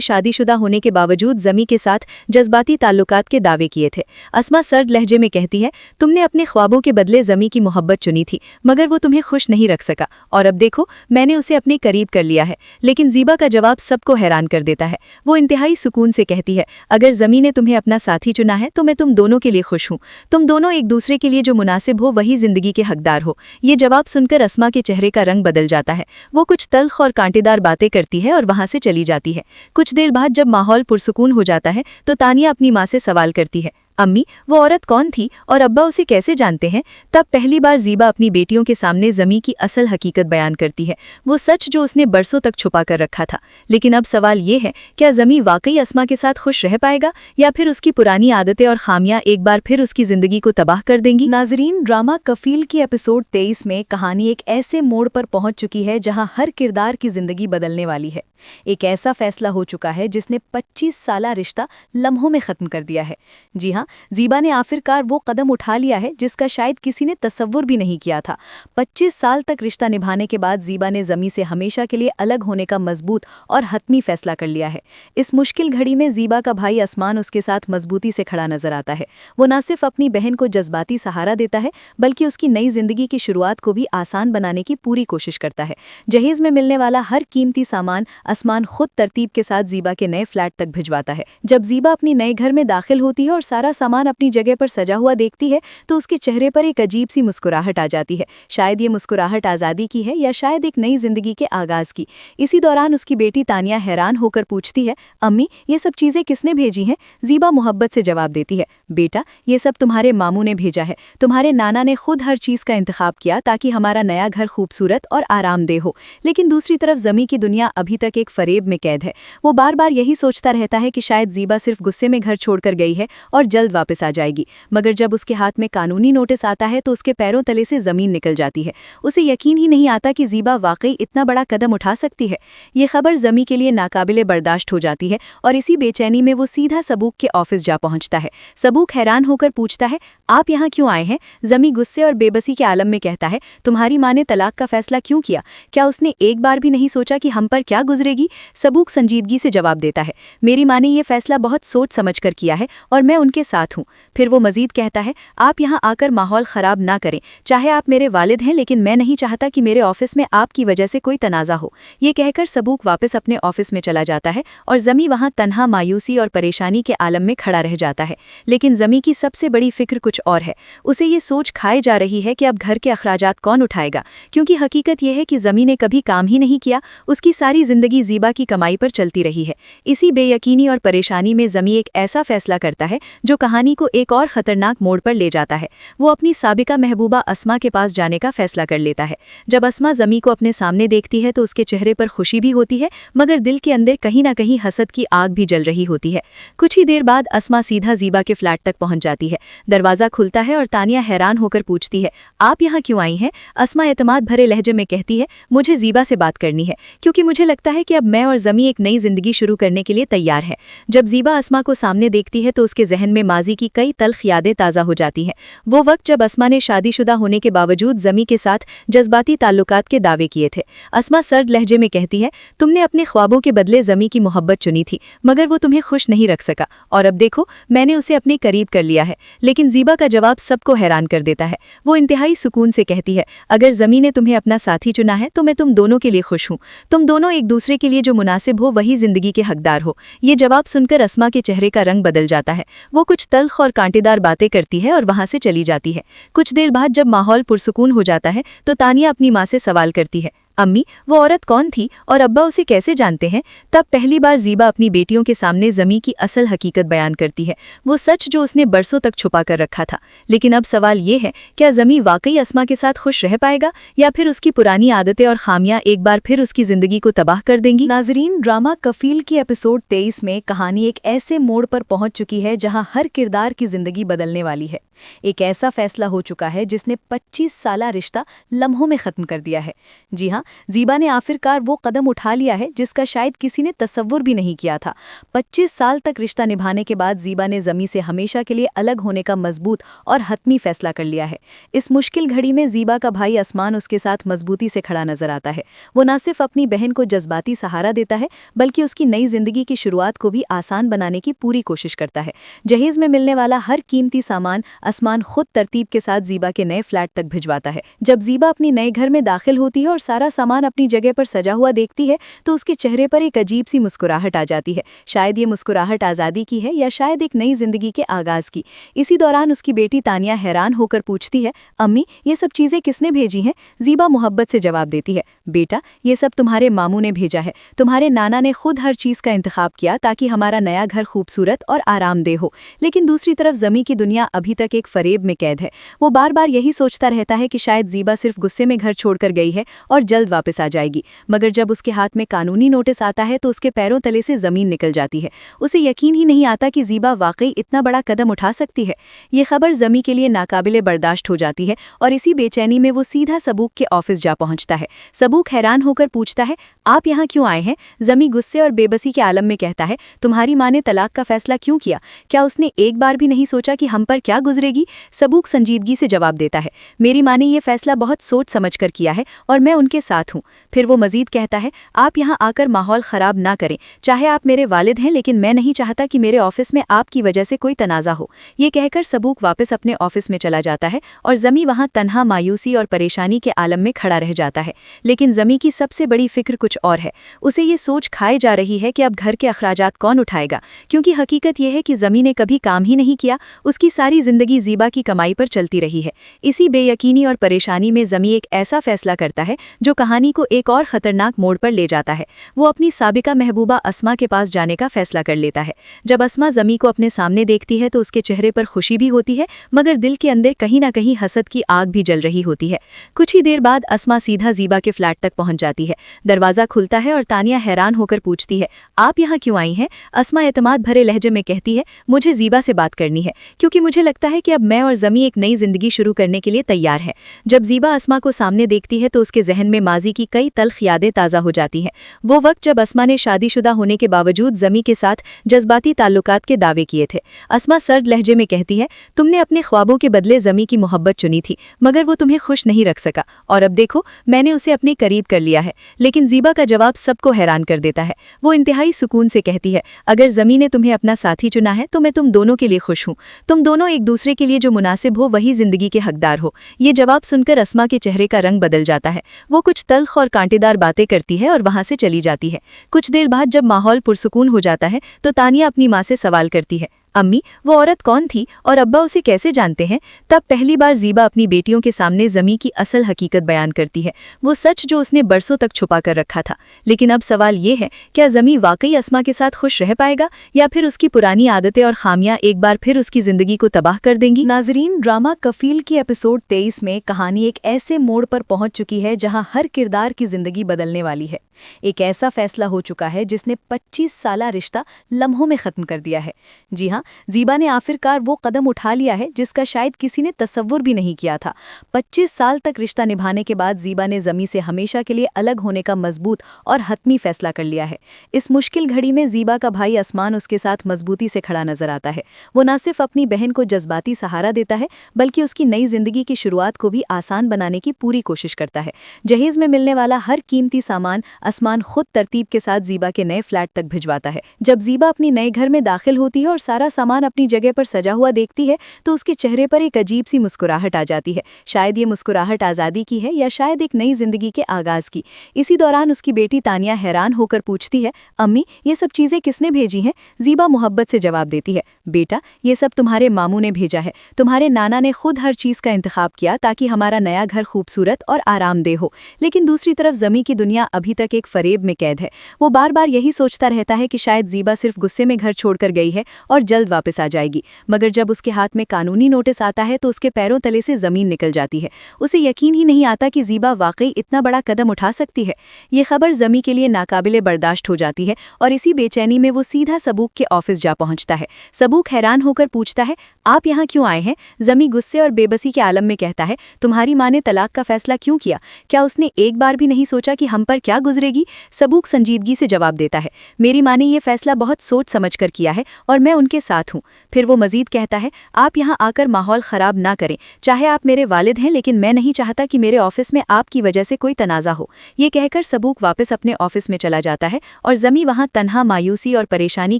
शादीशुदा होने के बावजूद ज़मी के साथ जज्बाती ताल्लुकात के दावे किए थे। अस्मा सर्द लहजे में कहती है, तुमने अपने ख्वाबों के बदले ज़मी की मोहब्बत चुनी थी, मगर वो तुम्हें खुश नहीं रख सका, और अब देखो मैंने उसे अपने करीब कर लिया है। लेकिन ज़ीबा का जवाब सबको हैरान कर देता है। वो इंतहाई सुकून से कहती है, अगर ज़मी ने तुम्हें अपना साथी चुना है तो मैं तुम दोनों के लिए खुश हूँ। तुम दोनों एक दूसरे के लिए जो मुनासिब हो वही जिंदगी के हकदार हो। ये जवाब सुनकर अस्मा के चेहरे का रंग बदल जाता है। वो कुछ तल्ख और कांटेदार बातें करती है और वहां से चली जाती है। कुछ देर बाद जब माहौल पुरसुकून हो जाता है तो तानिया अपनी माँ से सवाल करती है, अम्मी, वो औरत कौन थी और अब्बा उसे कैसे जानते हैं? तब पहली बार ज़ीबा अपनी बेटियों के सामने ज़मी की असल हकीकत बयान करती है, वो सच जो उसने बरसों तक छुपा कर रखा था। लेकिन अब सवाल ये है, क्या ज़मी वाकई अस्मा के साथ खुश रह पाएगा या फिर उसकी पुरानी आदतें और खामियां एक बार फिर उसकी जिंदगी को तबाह कर देंगी? नाजरीन, ड्रामा कफील की एपिसोड 23 में कहानी एक ऐसे मोड़ पर पहुंच चुकी है जहां हर किरदार की जिंदगी बदलने वाली है। एक ऐसा फैसला हो चुका है जिसने 25 साला रिश्ता लम्हों में खत्म कर दिया है। जी हाँ, ज़ीबा ने आखिरकार वो कदम उठा लिया है जिसका शायद किसी ने तसव्वुर भी नहीं किया था। 25 साल तक रिश्ता निभाने के बाद ज़ीबा ने ज़मी से हमेशा के लिए अलग होने का मजबूत और हतमी फैसला कर लिया है। इस मुश्किल घड़ी में ज़ीबा का भाई असमान उसके साथ मजबूती से खड़ा नजर आता है। वो न सिर्फ अपनी बहन को जज्बाती सहारा देता है बल्कि उसकी नई जिंदगी की शुरुआत को भी आसान बनाने की पूरी कोशिश करता है। जहेज में मिलने वाला हर कीमती सामान असमान खुद तरतीब के साथ ज़ीबा के नए फ्लैट तक भिजवाता है। जब ज़ीबा अपनी नए घर में दाखिल होती है और सारा सामान अपनी जगह पर सजा हुआ देखती है तो उसके चेहरे पर एक अजीब सी मुस्कुराहट आ जाती है। शायद ये मुस्कुराहट आज़ादी की है या शायद एक नई जिंदगी के आगाज़ की। इसी दौरान उसकी बेटी तानिया हैरान होकर पूछती है, अम्मी, ये सब चीज़ें किसने भेजी हैं? ज़ीबा मोहब्बत से जवाब देती है, बेटा, ये सब तुम्हारे मामू ने भेजा है। तुम्हारे नाना ने खुद हर चीज़ का इंतखाब किया ताकि हमारा नया घर खूबसूरत और आरामदेह हो। लेकिन दूसरी तरफ ज़मी की दुनिया अभी तक एक फरेब में कैद है। वो बार बार यही सोचता रहता है कि शायद ज़ीबा सिर्फ गुस्से में घर छोड़कर गई है और जल्द वापस आ जाएगी। मगर जब उसके हाथ में कानूनी नोटिस आता है तो उसके पैरों तले से ज़मीन निकल जाती है। उसे यकीन ही नहीं आता कि ज़ीबा वाकई इतना बड़ा कदम उठा सकती है। ये खबर ज़मी के लिए नाकाबिले बर्दाश्त हो जाती है और इसी बेचैनी में वो सीधा सबूक के ऑफिस जा पहुंचता है। सबूक हैरान होकर पूछता है, आप यहाँ क्यों आए हैं? ज़मी गुस्से और बेबसी के आलम में कहता है, तुम्हारी माँ ने तलाक का फैसला क्यों किया? क्या उसने एक बार भी नहीं सोचा कि हम पर क्या गुजरेगी? सबूक संजीदगी से जवाब देता है, मेरी माँ ने यह फैसला बहुत सोच समझकर किया है और मैं उनके साथ हूँ। फिर वो मजीद कहता है, आप यहाँ आकर माहौल ख़राब ना करें। चाहे आप मेरे वालिद हैं लेकिन मैं नहीं चाहता कि मेरे ऑफिस में आपकी वजह से कोई तनाज़ा हो। ये कहकर सबूक वापस अपने ऑफिस में चला जाता है और ज़मी वहाँ तन्हा मायूसी और परेशानी के आलम में खड़ा रह जाता है। लेकिन ज़मी की सबसे बड़ी फिक्र कुछ और है। उसे ये सोच खाए जा रही है कि अब घर के अखराजात कौन उठाएगा, क्योंकि हकीकत यह है कि ज़मी ने कभी काम ही नहीं किया। उसकी सारी जिंदगी ज़ीबा की कमाई पर चलती रही है। इसी बेयकीनी और परेशानी में ज़मी एक ऐसा फैसला करता है जो कहानी को एक और ख़तरनाक मोड़ पर ले जाता है। वो अपनी साबिका महबूबा अस्मा के पास जाने का फैसला कर लेता है। जब अस्मा ज़मी को अपने सामने देखती है तो उसके चेहरे पर खुशी भी होती है मगर दिल के अंदर कहीं ना कहीं हसद की आग भी जल रही होती है। कुछ ही देर बाद अस्मा सीधा ज़ीबा के फ्लैट तक पहुंच जाती है। दरवाज़ा खुलता है और तानिया हैरान होकर पूछती है, आप यहाँ क्यों आई हैं? अस्मा एतमाद भरे लहजे में कहती है, मुझे ज़ीबा से बात करनी है क्योंकि मुझे लगता है कि अब मैं और ज़मी एक नई जिंदगी शुरू करने के लिए तैयार है। जब ज़ीबा अस्मा को सामने देखती है तो उसके जहन में माजी की कई तल्ख यादें ताज़ा हो जाती हैं। वो वक्त जब अस्मा ने शादीशुदा होने के बावजूद ज़मी के साथ जज्बाती ताल्लुकात के दावे किए थे। अस्मा सर्द लहजे में कहती है, तुमने अपने ख्वाबों के बदले ज़मी की मोहब्बत चुनी थी मगर वो तुम्हें खुश नहीं रख सका और अब देखो मैंने उसे अपने करीब कर लिया है। लेकिन ज़ीबा का जवाब सबको हैरान कर देता है। वो इंतहाई सुकून से कहती है, अगर ज़मी ने तुम्हें अपना साथी चुना है तो मैं तुम दोनों के लिए खुश हूँ। तुम दोनों एक दूसरे के लिए जो मुनासिब हो वही जिंदगी के हकदार हो। ये जवाब सुनकर अस्मा के चेहरे का रंग बदल जाता है। वो कुछ तल्ख और कांटेदार बातें करती है और वहां से चली जाती है। कुछ देर बाद जब माहौल पुरसुकून हो जाता है तो तानिया अपनी माँ से सवाल करती है, अम्मी, वो औरत कौन थी और अब्बा उसे कैसे जानते हैं? तब पहली बार ज़ीबा अपनी बेटियों के सामने ज़मी की असल हकीकत बयान करती है, वो सच जो उसने बरसों तक छुपा कर रखा था। लेकिन अब सवाल ये है, क्या ज़मी वाकई अस्मा के साथ खुश रह पाएगा या फिर उसकी पुरानी आदतें और खामियां एक बार फिर उसकी जिंदगी को तबाह कर देंगी? नाजरीन, ड्रामा कफील की एपिसोड 23 में कहानी एक ऐसे मोड़ पर पहुंच चुकी है जहां हर किरदार की जिंदगी बदलने वाली है। एक ऐसा फैसला हो चुका है जिसने 25 साला रिश्ता लम्हों में खत्म कर दिया है। जी हाँ, ज़ीबा ने आखिरकार वो कदम उठा लिया है जिसका शायद किसी ने तसव्वुर भी नहीं किया था। 25 साल तक रिश्ता निभाने के बाद ज़ीबा ने ज़मी से हमेशा के लिए अलग होने का मजबूत और हतमी फैसला कर लिया है। इस मुश्किल घड़ी में ज़ीबा का भाई असमान उसके साथ मजबूती से खड़ा नजर आता है। वो न सिर्फ अपनी बहन को जज्बाती सहारा देता है बल्कि उसकी नई जिंदगी की शुरुआत को भी आसान बनाने की पूरी कोशिश करता है। जहेज में मिलने वाला हर कीमती सामान असमान खुद तरतीब के साथ ज़ीबा के नए फ्लैट तक भिजवाता है। जब ज़ीबा अपनी नए घर में दाखिल होती है और सारा सामान अपनी जगह पर सजा हुआ देखती है तो उसके चेहरे पर एक अजीब सी मुस्कुराहट आ जाती है। शायद ये मुस्कुराहट आज़ादी की है या शायद एक नई जिंदगी के आगाज़ की। इसी दौरान उसकी बेटी तानिया हैरान होकर पूछती है, अम्मी ये सब चीज़ें किसने भेजी हैं? ज़ीबा मोहब्बत से जवाब देती है, बेटा ये सब तुम्हारे मामू ने भेजा है। तुम्हारे नाना ने खुद हर चीज़ का इंतखाब किया ताकि हमारा नया घर खूबसूरत और आरामदेह हो। लेकिन दूसरी तरफ ज़मी की दुनिया अभी तक एक फरेब में कैद है। वो बार बार यही सोचता रहता है कि शायद ज़ीबा सिर्फ गुस्से में घर छोड़कर गई है और जल्द वापस आ जाएगी, मगर जब उसके हाथ में कानूनी नोटिस आता है तो उसके पैरों तले से ज़मीन निकल जाती है। उसे यकीन ही नहीं आता कि ज़ीबा वाकई इतना बड़ा कदम उठा सकती है। ये खबर ज़मी के लिए नाकाबिले बर्दाश्त हो जाती है और इसी बेचैनी में वो सीधा सबूक के ऑफिस जा पहुंचता है। सबूक हैरान होकर पूछता है, आप यहाँ क्यों आए हैं? ज़मी गुस्से और बेबसी के आलम में कहता है, तुम्हारी माँ ने तलाक का फैसला क्यों किया? क्या उसने एक बार भी नहीं सोचा कि हम पर क्या गुजरेगी? सबूक संजीदगी से जवाब देता है, मेरी माँ ने ये फैसला बहुत सोच समझ कर किया है और मैं उनके साथ हूँ। फिर वो मजीद कहता है, आप यहाँ आकर माहौल ख़राब ना करें। चाहे आप मेरे वालिद हैं लेकिन मैं नहीं चाहता कि मेरे ऑफिस में आपकी वजह से कोई तनाज़ा हो। ये कहकर सबूक वापस अपने ऑफिस में चला जाता है और ज़मी वहाँ तन्हा मायूसी और परेशानी के आलम में खड़ा रह जाता है। लेकिन ज़मी की सबसे बड़ी फिक्र कुछ और है। उसे ये सोच खाए जा रही है कि अब घर के अखराजात कौन उठाएगा, क्योंकि हकीकत यह है कि ज़मी ने कभी काम ही नहीं किया। उसकी सारी जिंदगी ज़ीबा की कमाई पर चलती रही है। इसी बेयकीनी और परेशानी में ज़मी एक ऐसा फैसला करता है जो कहानी को एक और ख़तरनाक मोड़ पर ले जाता है। वो अपनी साबिका महबूबा अस्मा के पास जाने का फैसला कर लेता है। जब अस्मा ज़मी को अपने सामने देखती है तो उसके चेहरे पर खुशी भी होती है, मगर दिल के अंदर कहीं ना कहीं हसद की आग भी जल रही होती है। कुछ ही देर बाद अस्मा सीधा ज़ीबा के फ्लैट तक पहुंच जाती है। दरवाज़ा खुलता है और तानिया हैरान होकर पूछती है, आप यहाँ क्यों आई हैं? अस्मा एतमाद भरे लहजे में कहती है, मुझे ज़ीबा से बात करनी है, क्योंकि मुझे लगता है कि अब मैं और ज़मी एक नई जिंदगी शुरू करने के लिए तैयार है। जब ज़ीबा अस्मा को सामने देखती है तो उसके जहन में माजी की कई तल्ख यादें ताज़ा हो जाती हैं। वो वक्त जब अस्मा ने शादीशुदा होने के बावजूद ज़मी के साथ जज्बाती ताल्लुकात के दावे किए थे। अस्मा सर्द लहजे में कहती है, तुमने अपने ख्वाबों के बदले ज़मी की मोहब्बत चुनी थी, मगर वो तुम्हें खुश नहीं रख सका और अब देखो मैंने उसे अपने करीब कर लिया है। लेकिन ज़ीबा का जवाब सबको हैरान कर देता है। वो इंतहाई सुकून से कहती है, अगर ज़मी ने तुम्हें अपना साथी चुना है तो मैं तुम दोनों के लिए खुश हूँ। तुम दोनों एक दूसरे के लिए जो मुनासिब हो वही जिंदगी के हकदार हो। ये जवाब सुनकर अस्मा के चेहरे का रंग बदल जाता है। वो कुछ तल्ख और कांटेदार बातें करती है और वहां से चली जाती है। कुछ देर बाद जब माहौल पुरसुकून हो जाता है तो तानिया अपनी माँ से सवाल करती है, अम्मी वो औरत कौन थी और अब्बा उसे कैसे जानते हैं? तब पहली बार ज़ीबा अपनी बेटियों के सामने ज़मी की असल हकीकत बयान करती है, वो सच जो उसने बरसों तक छुपा कर रखा था। लेकिन अब सवाल ये है, क्या ज़मी वाकई अस्मा के साथ खुश रह पाएगा या फिर उसकी पुरानी आदतें और खामियां एक बार फिर उसकी ज़िंदगी को तबाह कर देंगी? नाजरीन, ड्रामा कफील की एपिसोड 23 में कहानी एक ऐसे मोड़ पर पहुंच चुकी है जहां हर किरदार की जिंदगी बदलने वाली है। एक ऐसा फैसला हो चुका है जिसने 25 साला रिश्ता लम्हों में ख़त्म कर दिया है। जी हाँ, ज़ीबा ने आखिरकार वो कदम उठा लिया है जिसका शायद किसी ने तसव्वुर भी नहीं किया था। 25 साल तक रिश्ता निभाने के बाद ज़ीबा ने ज़मी से हमेशा के लिए अलग होने का मजबूत और हतमी फैसला कर लिया है। इस मुश्किल घड़ी में ज़ीबा का भाई असमान उसके साथ मजबूती से खड़ा नजर आता है। वो न सिर्फ अपनी बहन को जज्बाती सहारा देता है बल्कि उसकी नई जिंदगी की शुरुआत को भी आसान बनाने की पूरी कोशिश करता है। जहेज़ में मिलने वाला हर कीमती सामान असमान खुद तरतीब के साथ ज़ीबा के नए फ्लैट तक भिजवाता है। जब ज़ीबा अपनी नए घर में दाखिल होती है और सारा सामान अपनी जगह पर सजा हुआ देखती है तो उसके चेहरे पर एक अजीब सी मुस्कुराहट आ जाती है। शायद ये मुस्कुराहट आज़ादी की है या शायद एक नई जिंदगी के आगाज़ की। इसी दौरान उसकी बेटी तानिया हैरान होकर पूछती है, अम्मी ये सब चीज़ें किसने भेजी हैं? ज़ीबा मोहब्बत से जवाब देती है, बेटा ये सब तुम्हारे मामू ने भेजा है। तुम्हारे नाना ने खुद हर चीज़ का इंतखाब किया ताकि हमारा नया घर खूबसूरत और आरामदेह हो। लेकिन दूसरी तरफ ज़मी की दुनिया अभी तक एक फरेब में कैद है। वो बार बार यही सोचता रहता है कि शायद ज़ीबा सिर्फ गुस्से में घर छोड़कर गई है और जल्द वापस आ जाएगी, मगर जब उसके हाथ में कानूनी नोटिस आता है तो उसके पैरों तले से ज़मीन निकल जाती है। उसे यकीन ही नहीं आता कि ज़ीबा वाकई इतना बड़ा कदम उठा सकती है। ये खबर ज़मी के लिए नाकाबिले बर्दाश्त हो जाती है और इसी बेचैनी में वो सीधा सबूक के ऑफिस जा पहुंचता है। सबूक हैरान होकर पूछता है, आप यहाँ क्यों आए हैं? ज़मी गुस्से और बेबसी के आलम में कहता है, तुम्हारी माँ ने तलाक का फैसला क्यों किया? क्या उसने एक बार भी नहीं सोचा कि हम पर क्या गुजरेगी? सबूक संजीदगी से जवाब देता है, मेरी माँ ने यह फैसला बहुत सोच समझ कर किया है और मैं उनके साथ हूँ। फिर वो मजीद कहता है, आप यहाँ आकर माहौल ख़राब ना करें। चाहे आप मेरे वालिद हैं, लेकिन मैं नहीं चाहता कि मेरे ऑफिस में आपकी वजह से कोई तनाज़ा हो। ये कहकर सबूक वापस अपने ऑफिस में चला जाता है और ज़मी वहाँ तन्हा मायूसी और परेशानी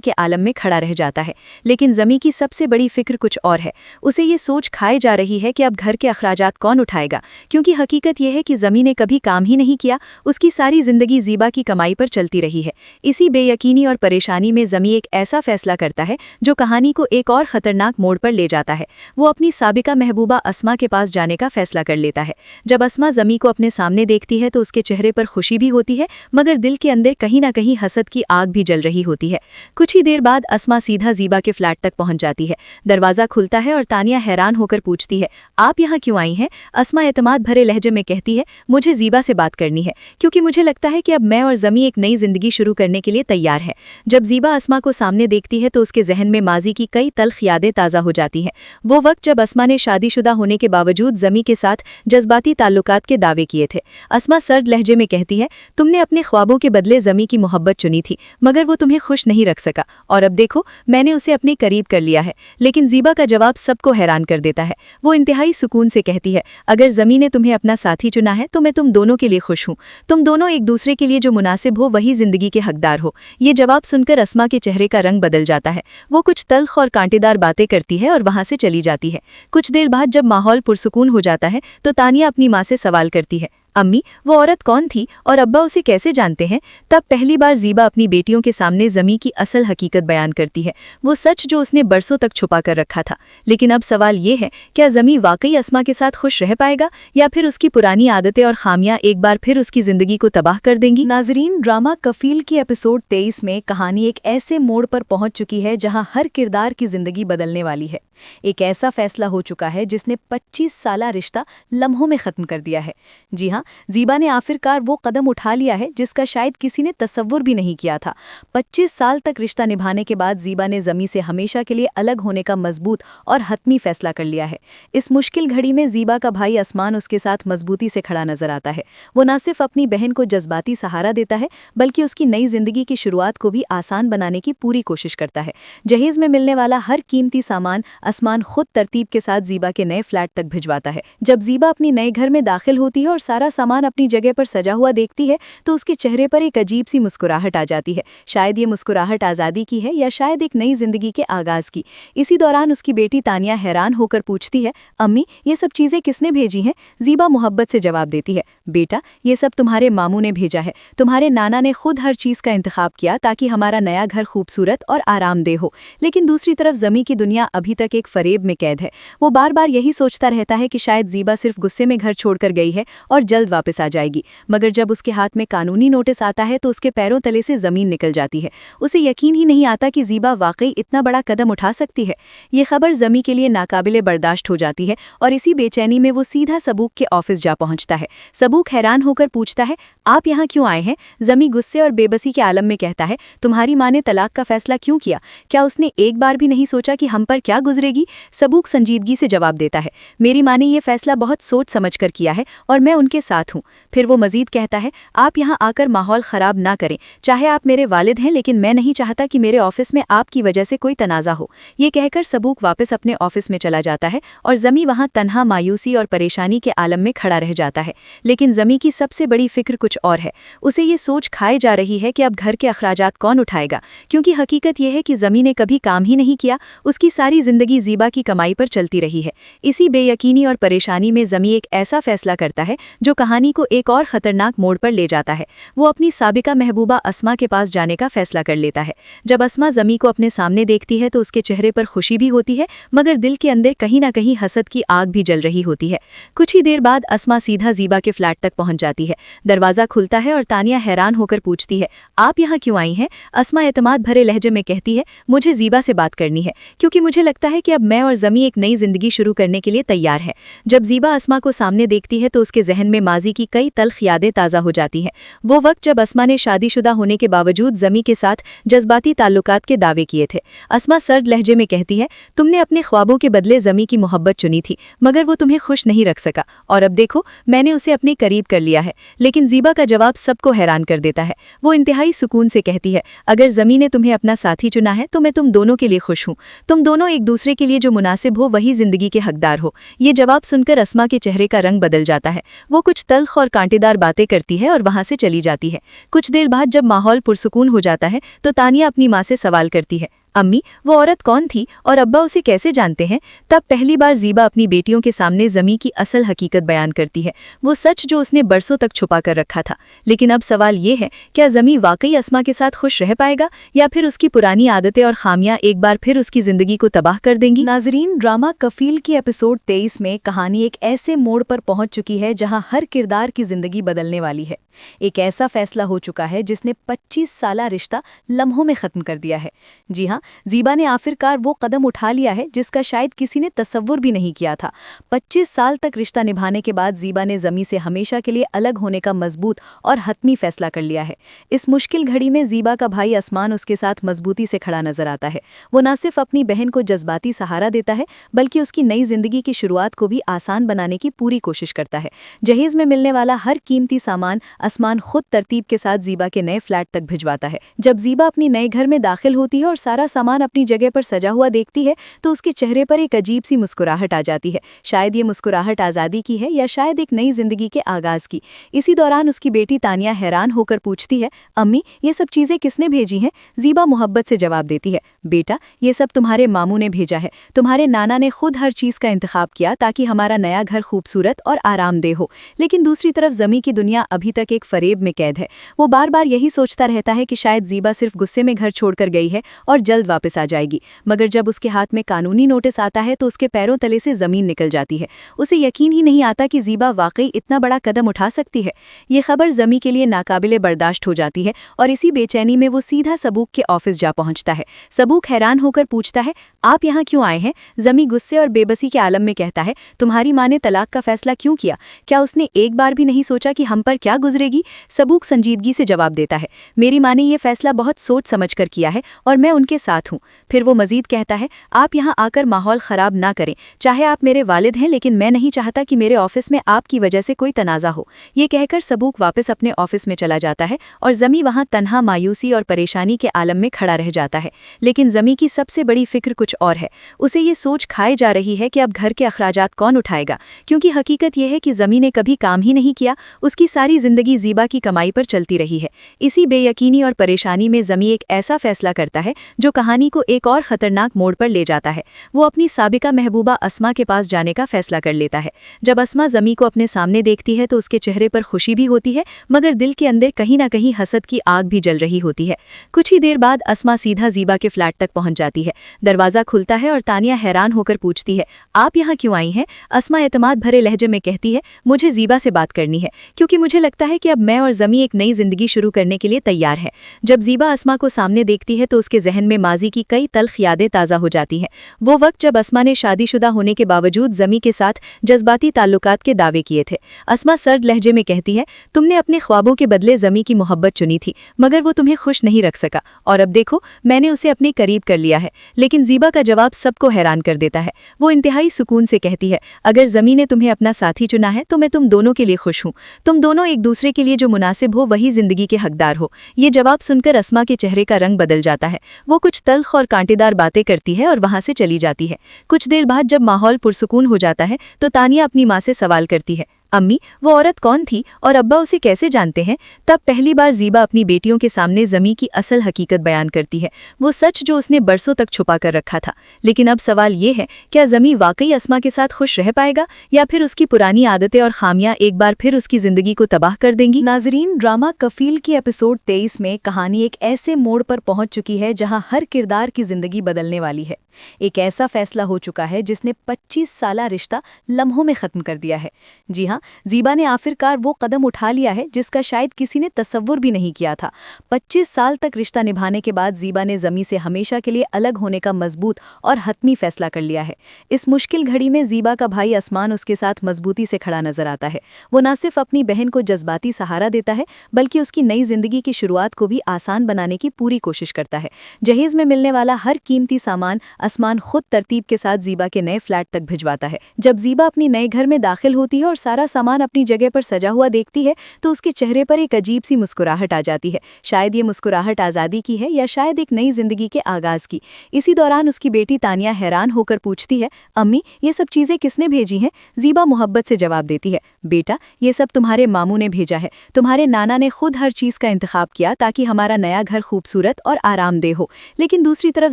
के आलम में खड़ा रह जाता है। लेकिन ज़मी की सबसे बड़ी फिक्र कुछ और है। उसे ये सोच खाए जा रही है कि अब घर के अखराजात कौन उठाएगा, क्योंकि हकीकत यह है कि ज़मी ने कभी काम ही नहीं किया। उसकी सारी जिंदगी ज़ीबा की कमाई पर चलती रही है। इसी बेयकीनी और परेशानी में ज़मी एक ऐसा फैसला करता है जो कहानी को एक और ख़तरनाक मोड़ पर ले जाता है। वो अपनी साबिका महबूबा अस्मा के पास जाने का फैसला कर लेता है। जब अस्मा ज़मी को अपने सामने देखती है तो उसके चेहरे पर खुशी भी होती है, मगर दिल के अंदर कहीं ना कहीं हसद की आग भी जल रही होती है। कुछ ही देर बाद अस्मा सीधा ज़ीबा के फ्लैट तक पहुंच जाती है। दरवाज़ा खुलता है और तानिया हैरान होकर पूछती है, आप यहाँ क्यों आई हैं? अस्मा एतमाद भरे लहजे में कहती है, मुझे ज़ीबा से बात करनी है, क्योंकि मुझे लगता है कि अब मैं और ज़मी एक नई जिंदगी शुरू करने के लिए तैयार है। जब ज़ीबा अस्मा को सामने देखती है तो उसके जहन में माजी की कई तल्ख यादें ताज़ा हो जाती हैं। वो वक्त जब अस्मा ने शादीशुदा होने के बावजूद ज़मी के साथ जज्बाती ताल्लुकात के दावे किए थे। अस्मा सर्द लहजे में कहती है, तुमने अपने ख्वाबों के बदले ज़मी की मोहब्बत चुनी थी, मगर वो तुम्हें खुश नहीं रख सका, और अब देखो मैंने उसे अपने करीब कर लिया है। लेकिन ज़ीबा का जवाब सबको हैरान कर देता है। वो इंतहाई सुकून से कहती है, अगर ज़मी ने तुम्हें अपना साथी चुना है तो मैं तुम दोनों के लिए खुश हूँ। तुम दोनों एक दूसरे के लिए जो मुनासिब हो वही जिंदगी के हकदार हो। ये जवाब सुनकर अस्मा के चेहरे का रंग बदल जाता है। वो कुछ तल्ख और कांटेदार बातें करती है और वहां से चली जाती है। कुछ देर बाद जब माहौल पुरसुकून हो जाता है तो तानिया अपनी माँ से सवाल करती है, अम्मी वो औरत कौन थी और अब्बा उसे कैसे जानते हैं? तब पहली बार ज़ीबा अपनी बेटियों के सामने ज़मी की असल हकीकत बयान करती है, वो सच जो उसने बरसों तक छुपा कर रखा था। लेकिन अब सवाल ये है, क्या ज़मी वाकई अस्मा के साथ खुश रह पाएगा, या फिर उसकी पुरानी आदतें और खामियां एक बार फिर उसकी ज़िंदगी को तबाह कर देंगी? नाजरीन, ड्रामा कफील की एपिसोड 23 में कहानी एक ऐसे मोड़ पर पहुंच चुकी है जहां हर किरदार की जिंदगी बदलने वाली है। एक ऐसा फैसला हो चुका है जिसने 25 साला रिश्ता लम्हों में ख़त्म कर दिया है। जी हाँ, ज़ीबा ने आखिरकार वो कदम उठा लिया है जिसका शायद किसी ने तसव्वुर भी नहीं किया था। 25 साल तक रिश्ता निभाने के बाद ज़ीबा ने ज़मी से हमेशा के लिए अलग होने का मजबूत और हतमी फैसला कर लिया है। इस मुश्किल घड़ी में ज़ीबा का भाई असमान उसके साथ मजबूती से खड़ा नजर आता है। वो न सिर्फ अपनी बहन को जज्बाती सहारा देता है, बल्कि उसकी नई जिंदगी की शुरुआत को भी आसान बनाने की पूरी कोशिश करता है। जहेज में मिलने वाला हर कीमती सामान असमान खुद तरतीब के साथ ज़ीबा के नए फ्लैट तक भिजवाता है। जब ज़ीबा अपनी नए घर में दाखिल होती है और सारा सामान अपनी जगह पर सजा हुआ देखती है तो उसके चेहरे पर एक अजीब सी मुस्कुराहट आ जाती है। शायद ये मुस्कुराहट आज़ादी की है या शायद एक नई जिंदगी के आगाज़ की। इसी दौरान उसकी बेटी तानिया हैरान होकर पूछती है, अम्मी ये सब चीज़ें किसने भेजी हैं? ज़ीबा मोहब्बत से जवाब देती है, बेटा ये सब तुम्हारे मामू ने भेजा है। तुम्हारे नाना ने खुद हर चीज़ का इंतखाब किया ताकि हमारा नया घर खूबसूरत और आरामदेह हो। लेकिन दूसरी तरफ ज़मी की दुनिया अभी तक एक फरेब में कैद है। वो बार बार यही सोचता रहता है कि शायद ज़ीबा सिर्फ गुस्से में घर छोड़कर गई है और जल्द वापस आ जाएगी, मगर जब उसके हाथ में कानूनी नोटिस आता है तो उसके पैरों तले से ज़मीन निकल जाती है। उसे यकीन ही नहीं आता कि ज़ीबा वाकई इतना बड़ा कदम उठा सकती है। ये खबर ज़मी के लिए नाकाबिले बर्दाश्त हो जाती है और इसी बेचैनी में वो सीधा सबूक के ऑफिस जा पहुंचता है। सबूक हैरान होकर पूछता है, आप यहाँ क्यों आए हैं? ज़मी गुस्से और बेबसी के आलम में कहता है, तुम्हारी माँ ने तलाक का फैसला क्यों किया? क्या उसने एक बार भी नहीं सोचा कि हम पर क्या गुजरेगी? सबूक संजीदगी से जवाब देता है, मेरी माँ ने यह फैसला बहुत सोच समझ कर किया है और मैं उनके साथ हूँ। फिर वो मजीद कहता है, आप यहाँ आकर माहौल ख़राब ना करें। चाहे आप मेरे वालिद हैं, लेकिन मैं नहीं चाहता कि मेरे ऑफिस में आपकी वजह से कोई तनाज़ा हो। ये कहकर सबूक वापस अपने ऑफिस में चला जाता है और ज़मी वहाँ तन्हा मायूसी और परेशानी के आलम में खड़ा रह जाता है। लेकिन ज़मी की सबसे बड़ी फिक्र कुछ और है। उसे ये सोच खाए जा रही है कि अब घर के अखराजात कौन उठाएगा, क्योंकि हकीकत यह है कि ज़मी ने कभी काम ही नहीं किया। उसकी सारी जिंदगी ज़ीबा की कमाई पर चलती रही है। इसी बेयकीनी और परेशानी में ज़मी एक ऐसा फैसला करता है जो कहानी को एक और ख़तरनाक मोड़ पर ले जाता है। वो अपनी साबिका महबूबा अस्मा के पास जाने का फैसला कर लेता है। जब अस्मा ज़मी को अपने सामने देखती है तो उसके चेहरे पर खुशी भी होती है, मगर दिल के अंदर कहीं ना कहीं हसद की आग भी जल रही होती है। कुछ ही देर बाद अस्मा सीधा ज़ीबा के फ्लैट तक पहुंच जाती है। दरवाज़ा खुलता है और तानिया हैरान होकर पूछती है, आप यहाँ क्यों आई हैं? अस्मा एतमाद भरे लहजे में कहती है, मुझे ज़ीबा से बात करनी है, क्योंकि मुझे लगता है कि अब मैं और ज़मी एक नई जिंदगी शुरू करने के लिए तैयार है। जब ज़ीबा अस्मा को सामने देखती है तो उसके जहन में माजी की कई तल्ख यादें ताज़ा हो जाती हैं। वो वक्त जब अस्मा ने शादीशुदा होने के बावजूद ज़मी के साथ जज्बाती ताल्लुकात के दावे किए थे। अस्मा सर्द लहजे में कहती है, तुमने अपने ख्वाबों के बदले ज़मी की मोहब्बत चुनी थी, मगर वो तुम्हें खुश नहीं रख सका, और अब देखो मैंने उसे अपने करीब कर लिया है। लेकिन ज़ीबा जीबा का जवाब सबको हैरान कर देता है। वो इंतहाई सुकून से कहती है, अगर ज़मीं ने तुम्हें अपना साथी चुना है तो मैं तुम दोनों के लिए खुश हूँ। तुम दोनों एक दूसरे के लिए जो मुनासिब हो वही ज़िंदगी के हकदार हो। ये जवाब सुनकर अस्मा के चेहरे का रंग बदल जाता है। वो कुछ तल्ख और कांटेदार बातें करती है और वहाँ से चली जाती है। कुछ देर बाद जब माहौल पुरसुकून हो जाता है तो तानिया अपनी माँ से सवाल करती है, अम्मी वो औरत कौन थी और अब्बा उसे कैसे जानते हैं? तब पहली बार ज़ीबा अपनी बेटियों के सामने ज़मी की असल हकीकत बयान करती है, वो सच जो उसने बरसों तक छुपा कर रखा था। लेकिन अब सवाल ये है, क्या ज़मी वाकई अस्मा के साथ खुश रह पाएगा या फिर उसकी पुरानी आदतें और खामियां एक बार फिर उसकी ज़िंदगी को तबाह कर देंगी? नाजरीन, ड्रामा कफील की एपिसोड 23 में कहानी एक ऐसे मोड़ पर पहुंच चुकी है जहां हर किरदार की जिंदगी बदलने वाली है। एक ऐसा फैसला हो चुका है जिसने 25 साला रिश्ता लम्हों में ख़त्म कर दिया है। जी हाँ, ज़ीबा ने आखिरकार वो कदम उठा लिया है जिसका शायद किसी ने तसव्वुर भी नहीं किया था। 25 साल तक रिश्ता निभाने के बाद ज़ीबा ने ज़मी से हमेशा के लिए अलग होने का मजबूत और हतमी फैसला कर लिया है। इस मुश्किल घड़ी में ज़ीबा का भाई असमान उसके साथ मजबूती से खड़ा नजर आता है। वो न सिर्फ अपनी बहन को जज्बाती सहारा देता है बल्कि उसकी नई जिंदगी की शुरुआत को भी आसान बनाने की पूरी कोशिश करता है। जहेज में मिलने वाला हर कीमती सामान असमान खुद तरतीब के साथ ज़ीबा के नए फ्लैट तक भिजवाता है। जब ज़ीबा अपनी नए घर में दाखिल होती है और सारा सामान अपनी जगह पर सजा हुआ देखती है तो उसके चेहरे पर एक अजीब सी मुस्कुराहट आ जाती है। शायद ये मुस्कुराहट आज़ादी की है या शायद एक नई जिंदगी के आगाज की। इसी दौरान उसकी बेटी तानिया हैरान होकर पूछती है, अम्मी ये सब चीज़ें किसने भेजी हैं? ज़ीबा मोहब्बत से जवाब देती है, बेटा ये सब तुम्हारे मामू ने भेजा है। तुम्हारे नाना ने खुद हर चीज़ का इंतखाब किया ताकि हमारा नया घर खूबसूरत और आरामदेह हो। लेकिन दूसरी तरफ ज़मी की दुनिया अभी तक एक फरेब में कैद है। वो बार बार यही सोचता रहता है कि शायद ज़ीबा सिर्फ गुस्से में घर छोड़कर गई है और जल्द वापस आ जाएगी। मगर जब उसके हाथ में कानूनी नोटिस आता है तो उसके पैरों तले से ज़मीन निकल जाती है। उसे यकीन ही नहीं आता कि ज़ीबा वाकई इतना बड़ा कदम उठा सकती है। ये खबर ज़मी के लिए नाकाबिले बर्दाश्त हो जाती है और इसी बेचैनी में वो सीधा सबूक के ऑफिस जा पहुंचता है। सबूक हैरान होकर पूछता है, आप यहाँ क्यों आए हैं? ज़मी गुस्से और बेबसी के आलम में कहता है, तुम्हारी माँ ने तलाक का फैसला क्यों किया? क्या उसने एक बार भी नहीं सोचा कि हम पर क्या गुजरेगी? सबूक संजीदगी से जवाब देता है, मेरी माँ ने यह फैसला बहुत सोच समझ कर किया है और मैं उनके साथ हूँ। फिर वो मजीद कहता है, आप यहाँ आकर माहौल ख़राब ना करें। चाहे आप मेरे वालिद हैं लेकिन मैं नहीं चाहता कि मेरे ऑफिस में आपकी वजह से कोई तनाज़ा हो। ये कहकर सबूक वापस अपने ऑफिस में चला जाता है और ज़मी वहाँ तन्हा मायूसी और परेशानी के आलम में खड़ा रह जाता है। लेकिन ज़मी की सबसे बड़ी फिक्र कुछ और है। उसे ये सोच खाए जा रही है कि अब घर के अखराजात कौन उठाएगा, क्योंकि हकीकत यह है कि ज़मी ने कभी काम ही नहीं किया। उसकी सारी ज़िंदगी ज़ीबा की कमाई पर चलती रही है। इसी बेयकीनी और परेशानी में ज़मी एक ऐसा फैसला करता है जो कहानी को एक और ख़तरनाक मोड़ पर ले जाता है। वो अपनी साबिका महबूबा अस्मा के पास जाने का फैसला कर लेता है। जब अस्मा ज़मी को अपने सामने देखती है तो उसके चेहरे पर खुशी भी होती है मगर दिल के अंदर कहीं ना कहीं हसद की आग भी जल रही होती है। कुछ ही देर बाद अस्मा सीधा ज़ीबा के फ्लैट तक पहुंच जाती है। दरवाज़ा खुलता है और तानिया हैरान होकर पूछती है, आप यहाँ क्यों आई हैं? अस्मा एतमाद भरे लहजे में कहती है, मुझे ज़ीबा से बात करनी है क्योंकि मुझे लगता है कि अब मैं और ज़मी एक नई जिंदगी शुरू करने के लिए तैयार है। जब ज़ीबा अस्मा को सामने देखती है तो उसके जहन में माजी की कई तल्ख यादें ताज़ा हो जाती हैं। वो वक्त जब अस्मा ने शादीशुदा होने के बावजूद ज़मी के साथ जज्बाती ताल्लुकात के दावे किए थे। अस्मा सर्द लहजे में कहती है, तुमने अपने ख्वाबों के बदले ज़मी की मोहब्बत चुनी थी मगर वो तुम्हें खुश नहीं रख सका और अब देखो मैंने उसे अपने करीब कर लिया है। लेकिन ज़ीबा का जवाब सबको हैरान कर देता है। वो इंतहाई सुकून से कहती है, अगर ज़मी ने तुम्हें अपना साथी चुना है तो मैं तुम दोनों के लिए खुश हूँ। तुम दोनों एक दूसरे के लिए जो मुनासिब हो वही जिंदगी के हकदार हो। ये जवाब सुनकर अस्मा के चेहरे का रंग बदल जाता है। वो कुछ तल्ख और कांटेदार बातें करती है और वहां से चली जाती है। कुछ देर बाद जब माहौल पुरसुकून हो जाता है तो तानिया अपनी माँ से सवाल करती है, अम्मी वो औरत कौन थी और अब्बा उसे कैसे जानते हैं? तब पहली बार ज़ीबा अपनी बेटियों के सामने ज़मी की असल हकीकत बयान करती है, वो सच जो उसने बरसों तक छुपा कर रखा था। लेकिन अब सवाल ये है, क्या ज़मी वाकई अस्मा के साथ खुश रह पाएगा या फिर उसकी पुरानी आदतें और खामियां एक बार फिर उसकी ज़िंदगी को तबाह कर देंगी? नाजरीन, ड्रामा कफील की एपिसोड 23 में कहानी एक ऐसे मोड़ पर पहुंच चुकी है जहां हर किरदार की जिंदगी बदलने वाली है। एक ऐसा फैसला हो चुका है जिसने 25 साला रिश्ता लम्हों में ख़त्म कर दिया है। जी हाँ, ज़ीबा ने आखिरकार वो कदम उठा लिया है जिसका शायद किसी ने तसव्वुर भी नहीं किया था। 25 साल तक रिश्ता निभाने के बाद ज़ीबा ने ज़मी से हमेशा के लिए अलग होने का मजबूत और हतमी फैसला कर लिया है। इस मुश्किल घड़ी में ज़ीबा का भाई असमान उसके साथ मजबूती से खड़ा नजर आता है। वो न सिर्फ अपनी बहन को जज्बाती सहारा देता है बल्कि उसकी नई जिंदगी की शुरुआत को भी आसान बनाने की पूरी कोशिश करता है। जहेज में मिलने वाला हर कीमती सामान असमान खुद तरतीब के साथ ज़ीबा के नए फ्लैट तक भिजवाता है। जब ज़ीबा अपनी नए घर में दाखिल होती है और सारा सामान अपनी जगह पर सजा हुआ देखती है तो उसके चेहरे पर एक अजीब सी मुस्कुराहट आ जाती है। शायद ये मुस्कुराहट आज़ादी की है या शायद एक नई जिंदगी के आगाज की। इसी दौरान उसकी बेटी तानिया हैरान होकर पूछती है, अम्मी ये सब चीज़ें किसने भेजी हैं? ज़ीबा मोहब्बत से जवाब देती है, बेटा ये सब तुम्हारे मामू ने भेजा है। तुम्हारे नाना ने खुद हर चीज़ का इंतखाब किया ताकि हमारा नया घर खूबसूरत और आरामदेह हो। लेकिन दूसरी तरफ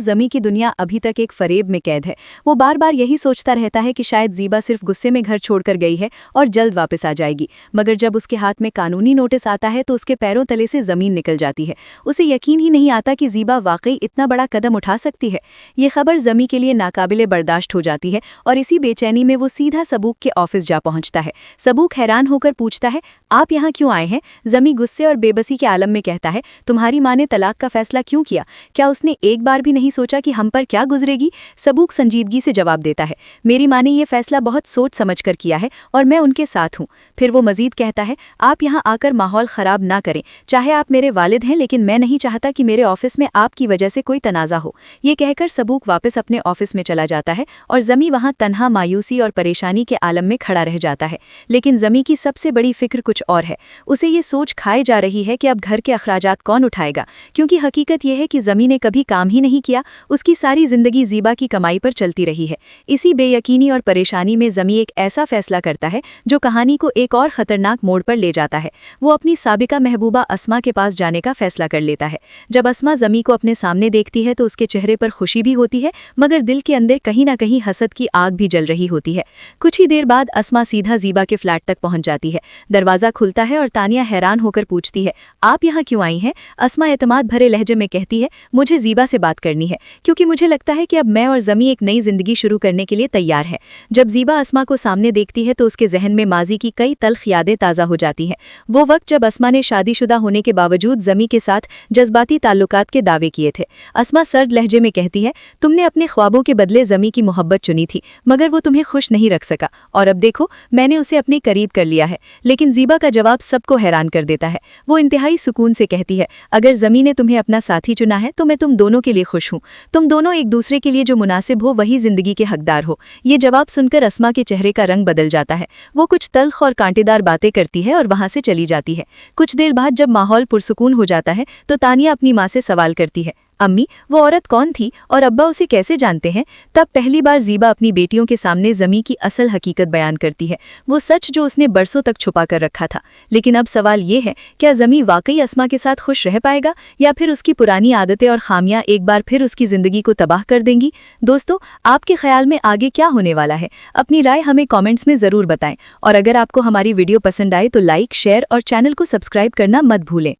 ज़मी की दुनिया अभी तक एक फरेब में कैद है। वो बार बार यही सोचता रहता है कि शायद ज़ीबा सिर्फ गुस्से में घर छोड़कर गई है और जल्द वापस आ जाएगी, मगर जब उसके हाथ में कानूनी नोटिस आता है तो उसके पैरों तले से ज़मीन निकल जाती है। उसे यकीन ही नहीं आता कि ज़ीबा वाकई इतना बड़ा कदम उठा सकती है। ये खबर ज़मी के लिए नाकाबिले बर्दाश्त हो जाती है और इसी बेचैनी में वो सीधा सबूक के ऑफिस जा पहुंचता है। सबूक हैरान होकर पूछता है, आप यहाँ क्यों आए हैं? ज़मी गुस्से और बेबसी के आलम में कहता है, तुम्हारी माँ ने तलाक का फैसला क्यों किया? क्या उसने एक बार भी नहीं सोचा कि हम पर क्या गुजरेगी? सबूक संजीदगी से जवाब देता है, मेरी माँ ने यह फैसला बहुत सोच समझ कर किया है और मैं उनके साथ हूँ। फिर वो मजीद कहता है, आप यहाँ आकर माहौल ख़राब ना करें। चाहे आप मेरे वालिद हैं लेकिन मैं नहीं चाहता कि मेरे ऑफिस में आपकी वजह से कोई तनाज़ा हो। ये कहकर सबूक वापस अपने ऑफिस में चला जाता है और ज़मी वहाँ तन्हा मायूसी और परेशानी के आलम में खड़ा रह जाता है। लेकिन ज़मी की सबसे बड़ी फिक्र कुछ और है। उसे ये सोच खाए जा रही है कि अब घर के अखराजात कौन उठाएगा, क्योंकि हकीकत यह है कि ज़मी ने कभी काम ही नहीं किया। उसकी सारी जिंदगी ज़ीबा की कमाई पर चलती रही है। इसी बेयकीनी और परेशानी में ज़मी एक ऐसा फैसला करता है जो कहानी को एक और ख़तरनाक मोड़ पर ले जाता है। वो अपनी साबिका महबूबा अस्मा के पास जाने का फैसला कर लेता है। जब अस्मा ज़मी को अपने सामने देखती है तो उसके चेहरे पर खुशी भी होती है, मगर दिल के अंदर कहीं ना कहीं हसद की आग भी जल रही होती है। कुछ ही देर बाद अस्मा सीधा ज़ीबा के फ्लैट तक पहुंच जाती है। दरवाज़ा खुलता है और तानिया हैरान होकर पूछती है, आप यहाँ क्यों आई हैं? अस्मा एतमाद भरे लहजे में कहती है, मुझे ज़ीबा से बात करनी है, क्योंकि मुझे लगता है कि अब मैं और ज़मी एक नई जिंदगी शुरू करने के लिए तैयार है। जब ज़ीबा अस्मा को सामने देखती है तो उसके जहन में माजी की कई तल्ख यादें ताज़ा हो जाती हैं। वो वक्त जब अस्मा ने शादीशुदा होने के बावजूद ज़मी के साथ जज्बाती ताल्लुकात के दावे किए थे। अस्मा सर्द लहजे में कहती है, तुमने अपने ख्वाबों के बदले ज़मी की मोहब्बत चुनी थी, मगर वो तुम्हें खुश नहीं रख सका और अब देखो मैंने उसे अपने करीब कर लिया है। लेकिन ज़ीबा का जवाब सबको हैरान कर देता है। वो इंतहाई सुकून से कहती है, अगर ज़मी ने तुम्हें अपना साथी चुना है तो मैं तुम दोनों के लिए खुश हूँ। तुम दोनों एक दूसरे के लिए जो मुनासिब हो वही जिंदगी के हकदार हो। ये जवाब सुनकर अस्मा के चेहरे का रंग बदल जाता है। वो कुछ तल्ख और कांटेदार बातें करती है और वहां से चली जाती है। कुछ देर बाद जब माहौल पुरसुकून हो जाता है तो तानिया अपनी माँ से सवाल करती है, अम्मी वो औरत कौन थी और अब्बा उसे कैसे जानते हैं? तब पहली बार ज़ीबा अपनी बेटियों के सामने ज़मी की असल हकीकत बयान करती है, वो सच जो उसने बरसों तक छुपा कर रखा था। लेकिन अब सवाल ये है, क्या ज़मी वाकई अस्मा के साथ खुश रह पाएगा या फिर उसकी पुरानी आदतें और खामियां एक बार फिर उसकी ज़िंदगी को तबाह कर देंगी? दोस्तों, आपके ख्याल में आगे क्या होने वाला है? अपनी राय हमें कॉमेंट्स में ज़रूर बताएं और अगर आपको हमारी वीडियो पसंद आए तो लाइक, शेयर और चैनल को सब्सक्राइब करना मत भूलें।